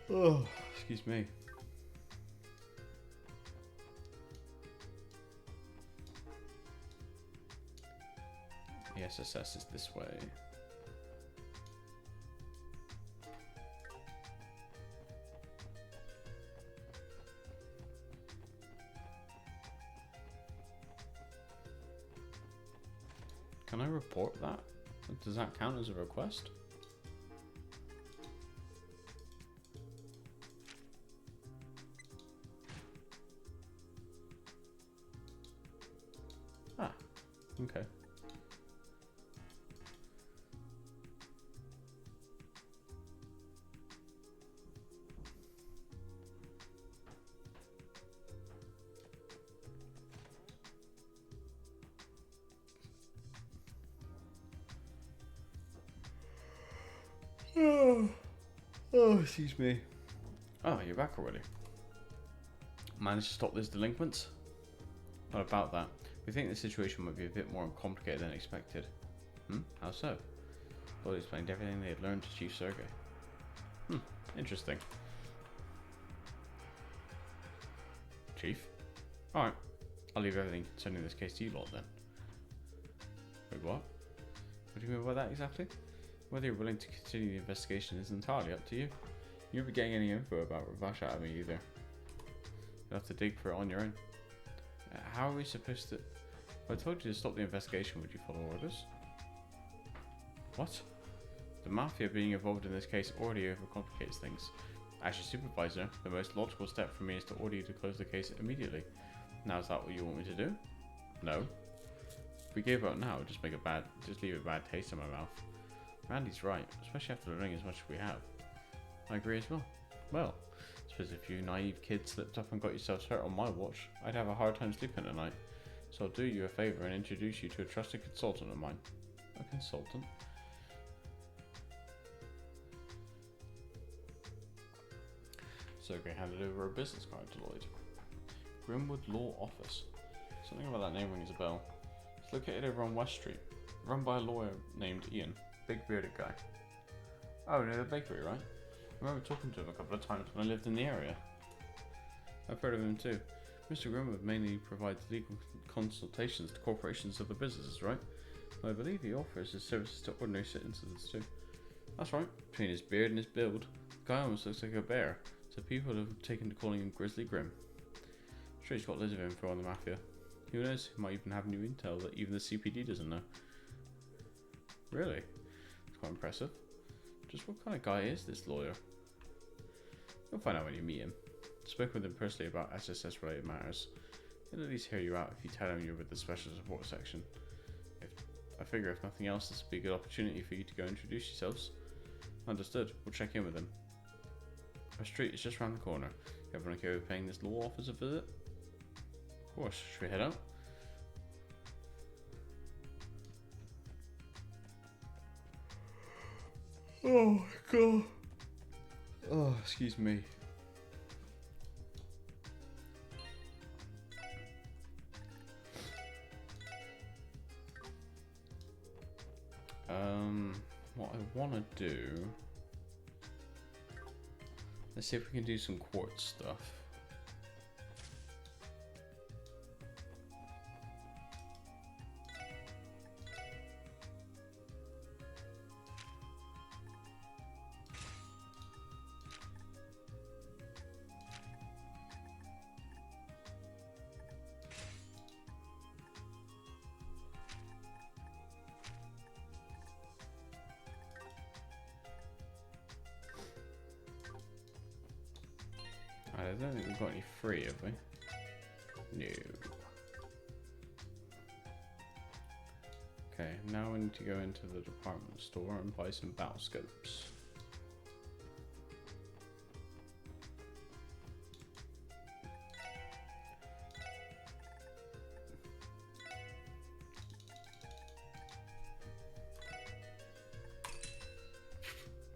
Oh, excuse me. The SSS is this way. Can I report that? Does that count as a request? Ah, okay. Oh, excuse me. Oh, you're back already. Managed to stop those delinquents? What about that? We think the situation might be a bit more complicated than expected. How so? Well, explained everything they had learned to Chief Sergei. Interesting. Chief? Alright. I'll leave everything concerning this case to you lot then. Wait, what? What do you mean by that exactly? Whether you're willing to continue the investigation is entirely up to you. You won't be getting any info about Ravash out of me either. You'll have to dig for it on your own. How are we supposed to... If I told you to stop the investigation, would you follow orders? What? The Mafia being involved in this case already overcomplicates things. As your supervisor, the most logical step for me is to order you to close the case immediately. Now is that what you want me to do? No. If we gave up now, it would just leave a bad taste in my mouth. Randy's right, especially after learning as much as we have. I agree as well. Well, I suppose if you naive kids slipped up and got yourselves hurt on my watch, I'd have a hard time sleeping at night. So I'll do you a favour and introduce you to a trusted consultant of mine. A consultant? Sergei handed over a business card to Lloyd. Grimwood Law Office. Something about that name rings a bell. It's located over on West Street, run by a lawyer named Ian. Big bearded guy. Oh, near the bakery, right? I remember talking to him a couple of times when I lived in the area. I've heard of him too. Mr. Grimwood mainly provides legal consultations to corporations and other businesses, right? I believe he offers his services to ordinary citizens too. That's right. Between his beard and his build, the guy almost looks like a bear, so people have taken to calling him Grizzly Grim. I'm sure he's got loads of info on the Mafia. Who knows, he might even have new intel that even the CPD doesn't know. Really? Quite impressive. Just what kind of guy is this lawyer? You'll find out when you meet him. Spoke with him personally about SSS related matters. He'll at least hear you out if you tell him you're with the special support section. I figure if nothing else, this would be a good opportunity for you to go introduce yourselves. Understood. We'll check in with him. Our street is just round the corner. Everyone okay with paying this law office a visit? Of course. Should we head out? Oh my god. Oh, excuse me. What I want to do... Let's see if we can do some quartz stuff. I don't think we've got any free, have we? No. Okay, now we need to go into the department store and buy some battle scopes.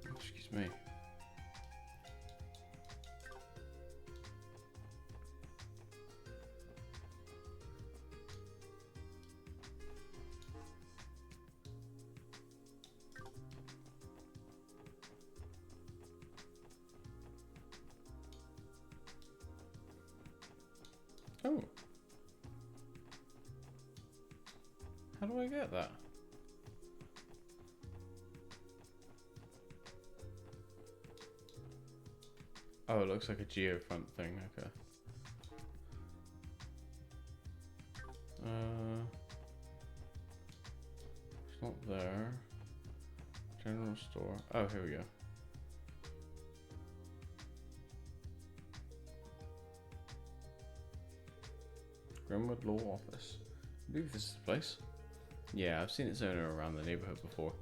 Excuse me. Oh. How do I get that? Oh, it looks like a geofront thing, okay. It's not there. General store. Oh, here we go. Grimwood Law Office. I believe this is the place. Yeah, I've seen its owner around the neighborhood before.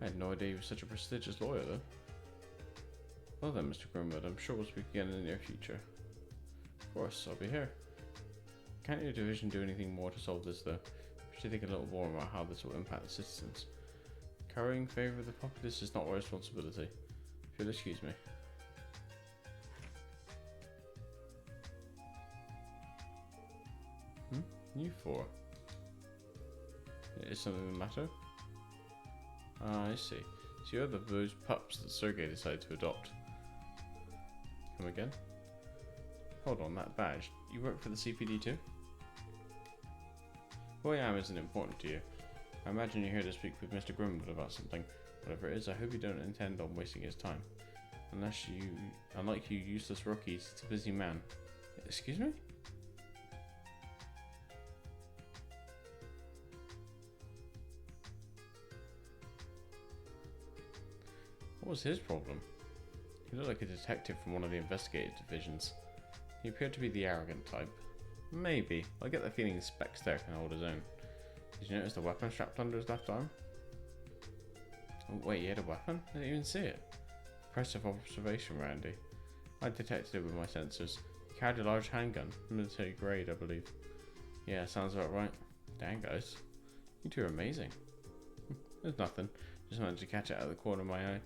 I had no idea he was such a prestigious lawyer, though. Well then, Mr. Grimwood, I'm sure we'll speak again in the near future. Of course, I'll be here. Can't your division do anything more to solve this, though? We should think a little more about how this will impact the citizens. Currying favor of the populace is not our responsibility. If you'll excuse me. You four. Is something the matter? Ah, I see. So you're those pups that Sergei decided to adopt. Come again? Hold on, that badge. You work for the CPD too? Who I am isn't important to you. I imagine you're here to speak with Mr. Grimwood about something. Whatever it is, I hope you don't intend on wasting his time. Unlike you useless rookies, he's a busy man. Excuse me? What was his problem? He looked like a detective from one of the investigative divisions. He appeared to be the arrogant type. Maybe. I get the feeling Specs there can hold his own. Did you notice the weapon strapped under his left arm? Oh, wait, he had a weapon? I didn't even see it. Impressive observation, Randy. I detected it with my sensors. He carried a large handgun, military grade, I believe. Yeah, sounds about right. Dang, guys. You two are amazing. There's nothing. Just managed to catch it out of the corner of my eye.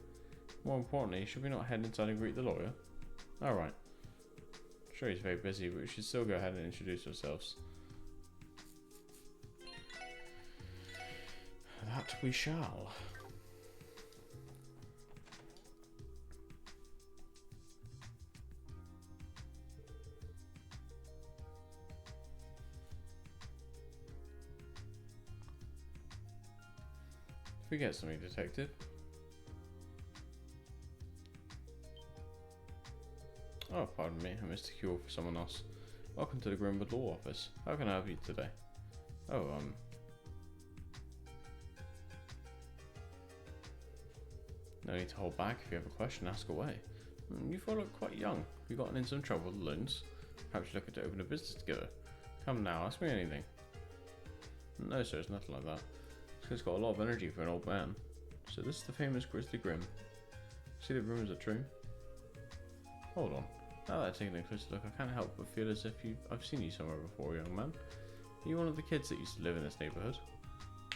More importantly, should we not head inside and greet the lawyer? Alright. Sure, he's very busy, but we should still go ahead and introduce ourselves. That we shall. Forget something, detective. Oh, pardon me, I missed a cue for someone else. Welcome to the Grimwood Law Office. How can I help you today? Oh, no need to hold back. If you have a question, ask away. You four look quite young. Have you gotten in some trouble with loans? Perhaps you're looking to open a business together. Come now, ask me anything. No, sir, it's nothing like that. This guy's got a lot of energy for an old man. So this is the famous Grizzly Grim. See, the rumors are true. Hold on. Now that I've taken a closer look, I can't help but feel as if I've seen you somewhere before, young man. Are you one of the kids that used to live in this neighborhood?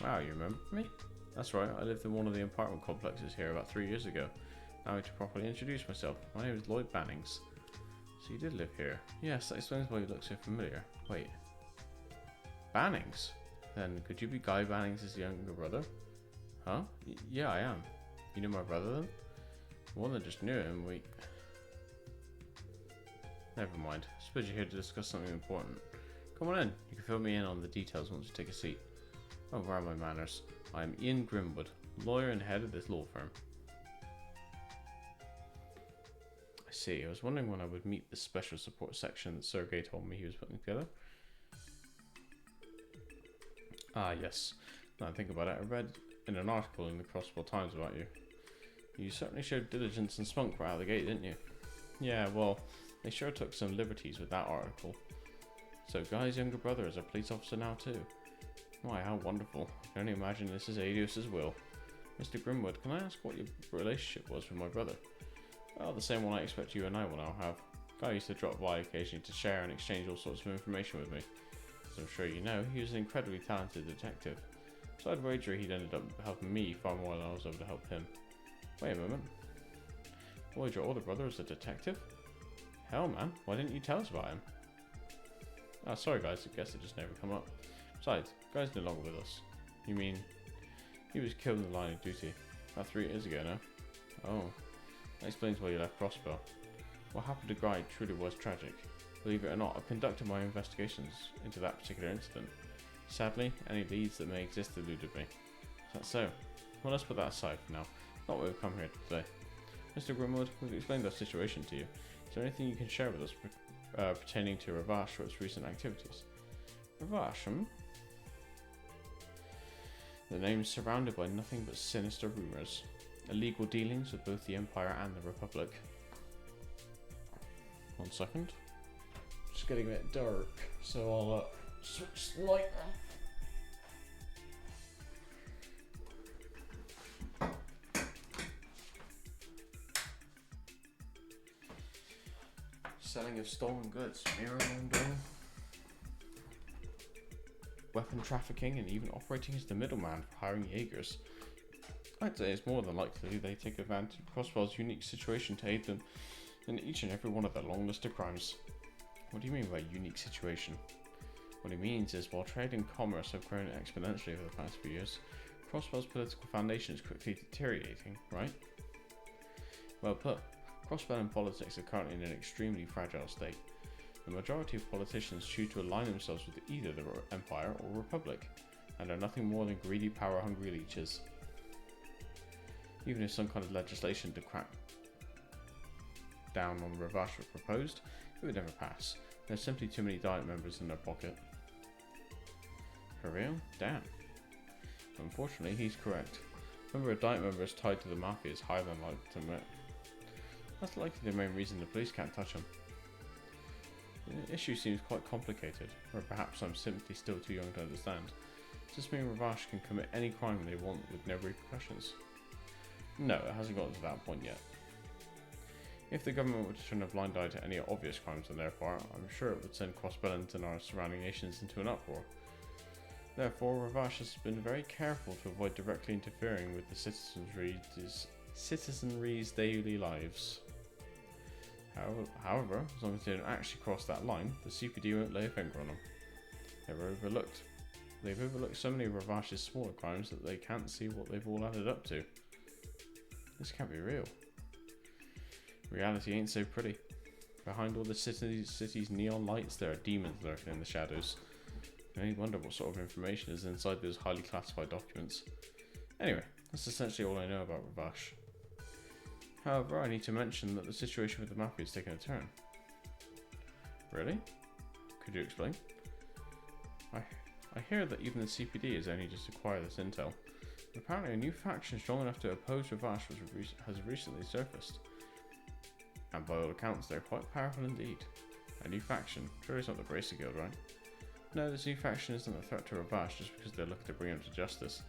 Wow, you remember me? That's right, I lived in one of the apartment complexes here about 3 years ago. Now I need to properly introduce myself. My name is Lloyd Bannings. So you did live here? Yes, that explains why you look so familiar. Wait. Bannings? Then could you be Guy Bannings' younger brother? Huh? Yeah, I am. You knew my brother then? More than just knew him, Never mind. I suppose you're here to discuss something important. Come on in. You can fill me in on the details once you take a seat. Oh, where are my manners? I am Ian Grimwood, lawyer and head of this law firm. I see. I was wondering when I would meet the special support section that Sergei told me he was putting together. Ah, yes. Now I think about it, I read in an article in the Crosswell Times about you. You certainly showed diligence and spunk right out of the gate, didn't you? Yeah, well, they sure took some liberties with that article. So Guy's younger brother is a police officer now too. Why, how wonderful. I can only imagine this is Adios's will. Mr. Grimwood, can I ask what your relationship was with my brother? Well, the same one I expect you and I will now have. Guy used to drop by occasionally to share and exchange all sorts of information with me. As I'm sure you know, he was an incredibly talented detective. So I'd wager he'd ended up helping me far more than I was able to help him. Wait a moment. Lloyd, your older brother is a detective? Hell, man, why didn't you tell us about him? Ah, sorry guys, I guess it just never come up. Besides, Guy's no longer with us. You mean, he was killed in the line of duty about 3 years ago now? Oh, that explains why you left Crossbell. What happened to Guy truly was tragic. Believe it or not, I've conducted my investigations into that particular incident. Sadly, any leads that may exist eluded me. Is that so? Well, let's put that aside for now. Not what we've come here today. Mr. Grimwood, we've explained our situation to you. Is there anything you can share with us pertaining to Ravash or its recent activities? Ravash, The name's surrounded by nothing but sinister rumours. Illegal dealings with both the Empire and the Republic. 1 second. Just getting a bit dark, so I'll switch the light on. Selling of stolen goods, mirror laundering, weapon trafficking, and even operating as the middleman for hiring Jaegers. I'd say it's more than likely they take advantage of Crossbell's unique situation to aid them in each and every one of their long list of crimes. What do you mean by unique situation? What he means is, while trade and commerce have grown exponentially over the past few years, Crossbell's political foundation is quickly deteriorating, right? Well put. Crossbell and politics are currently in an extremely fragile state. The majority of politicians choose to align themselves with either the Empire or Republic, and are nothing more than greedy, power-hungry leeches. Even if some kind of legislation to crack down on Ravash was proposed, it would never pass. There's simply too many Diet members in their pocket. For real? Damn. Unfortunately, he's correct. The number of Diet members tied to the Mafia is higher than I'd like to admit. That's likely the main reason the police can't touch him. The issue seems quite complicated, or perhaps I'm simply still too young to understand. Does this mean Ravash can commit any crime they want with no repercussions? No, it hasn't gotten to that point yet. If the government were to turn a blind eye to any obvious crimes on their part, I'm sure it would send Crossbellans and our surrounding nations into an uproar. Therefore, Ravash has been very careful to avoid directly interfering with the citizenry's daily lives. However, as long as they don't actually cross that line, the CPD won't lay a finger on them. They've overlooked so many of Ravash's smaller crimes that they can't see what they've all added up to. This can't be real. Reality ain't so pretty. Behind all the city's neon lights, there are demons lurking in the shadows. You only wonder what sort of information is inside those highly classified documents. Anyway, that's essentially all I know about Ravash. However, I need to mention that the situation with the Mafia is taking a turn. Really? Could you explain? I hear that even the CPD has only just acquired this intel. Apparently a new faction strong enough to oppose Ravash has recently surfaced. And by all accounts, they're quite powerful indeed. A new faction? Sure, it's not the Bracer Guild, right? No, this new faction isn't a threat to Ravash just because they're looking to bring him to justice.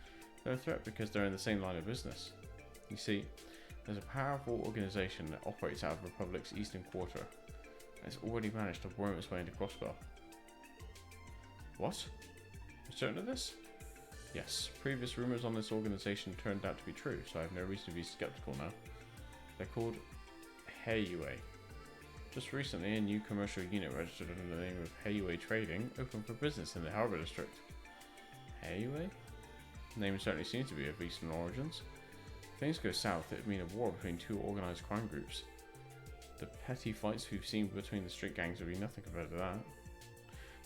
They're a threat because they're in the same line of business. You see, there's a powerful organisation that operates out of Republic's eastern quarter, and it's already managed to worm its way into Crossbell. What? You're certain of this? Yes, previous rumours on this organisation turned out to be true, so I have no reason to be sceptical now. They're called Heiyue. Just recently, a new commercial unit registered under the name of Heiyue Trading opened for business in the Harbour District. Heiyue? The name certainly seems to be of Eastern origins. If things go south, it would mean a war between two organised crime groups. The petty fights we've seen between the street gangs would be nothing compared to that.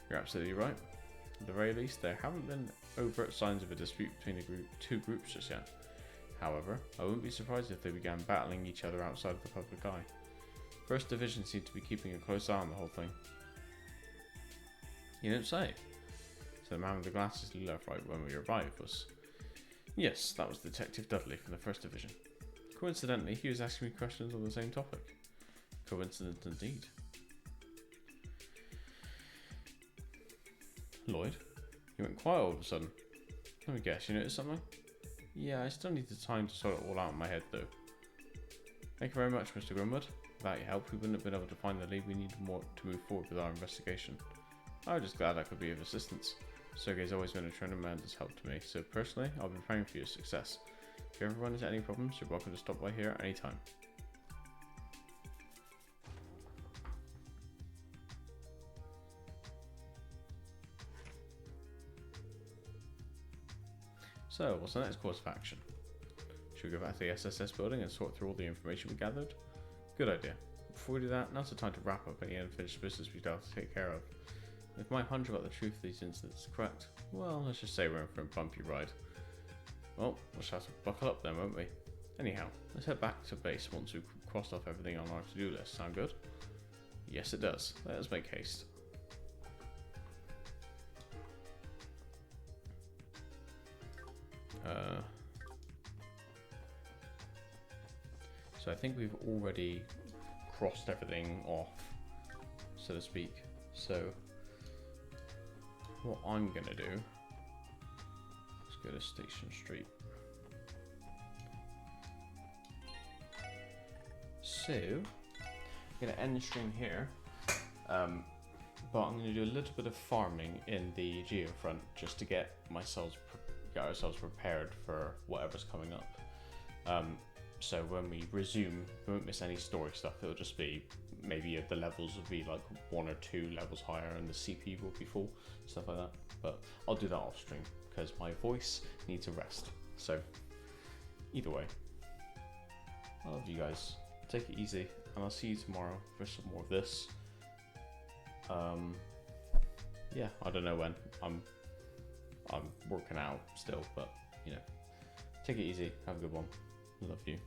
You're absolutely right. At the very least, there haven't been overt signs of a dispute between the two groups just yet. However, I wouldn't be surprised if they began battling each other outside of the public eye. First Division seemed to be keeping a close eye on the whole thing. You don't say? So the man with the glasses you left right when we arrived was... Yes, that was Detective Dudley from the First Division. Coincidentally, he was asking me questions on the same topic. Coincidence indeed. Lloyd, You went quiet all of a sudden. Let me guess, you noticed something? Yeah, I still need the time to sort it all out in my head though. Thank you very much, Mr. Grimwood. Without your help, we wouldn't have been able to find the lead we needed more to move forward with our investigation. I was just glad I could be of assistance. Sergei's always been a tremendous help to me, so personally, I'll be praying for your success. If you ever run into any problems, you're welcome to stop by here anytime. So, what's the next course of action? Should we go back to the SSS building and sort through all the information we gathered? Good idea. Before we do that, now's the time to wrap up any unfinished business we still have to take care of. If my hunch about the truth of these incidents is correct, well, let's just say we're in for a bumpy ride. Well, we'll just have to buckle up then, won't we? Anyhow, let's head back to base once we've crossed off everything on our to-do list. Sound good? Yes, it does. Let us make haste. So I think we've already crossed everything off, so to speak. So what I'm gonna do, let's go to Station Street. So I'm gonna end the stream here, but I'm gonna do a little bit of farming in the Geofront just to get ourselves prepared for whatever's coming up. So when we resume, we won't miss any story stuff. It'll just be maybe the levels will be like 1 or 2 levels higher and the CPU will be full, stuff like that. But I'll do that off stream because my voice needs a rest. So either way, I love you guys. Take it easy, and I'll see you tomorrow for some more of this. Yeah, I don't know when. I'm working out still, but you know, take it easy. Have a good one. Love you.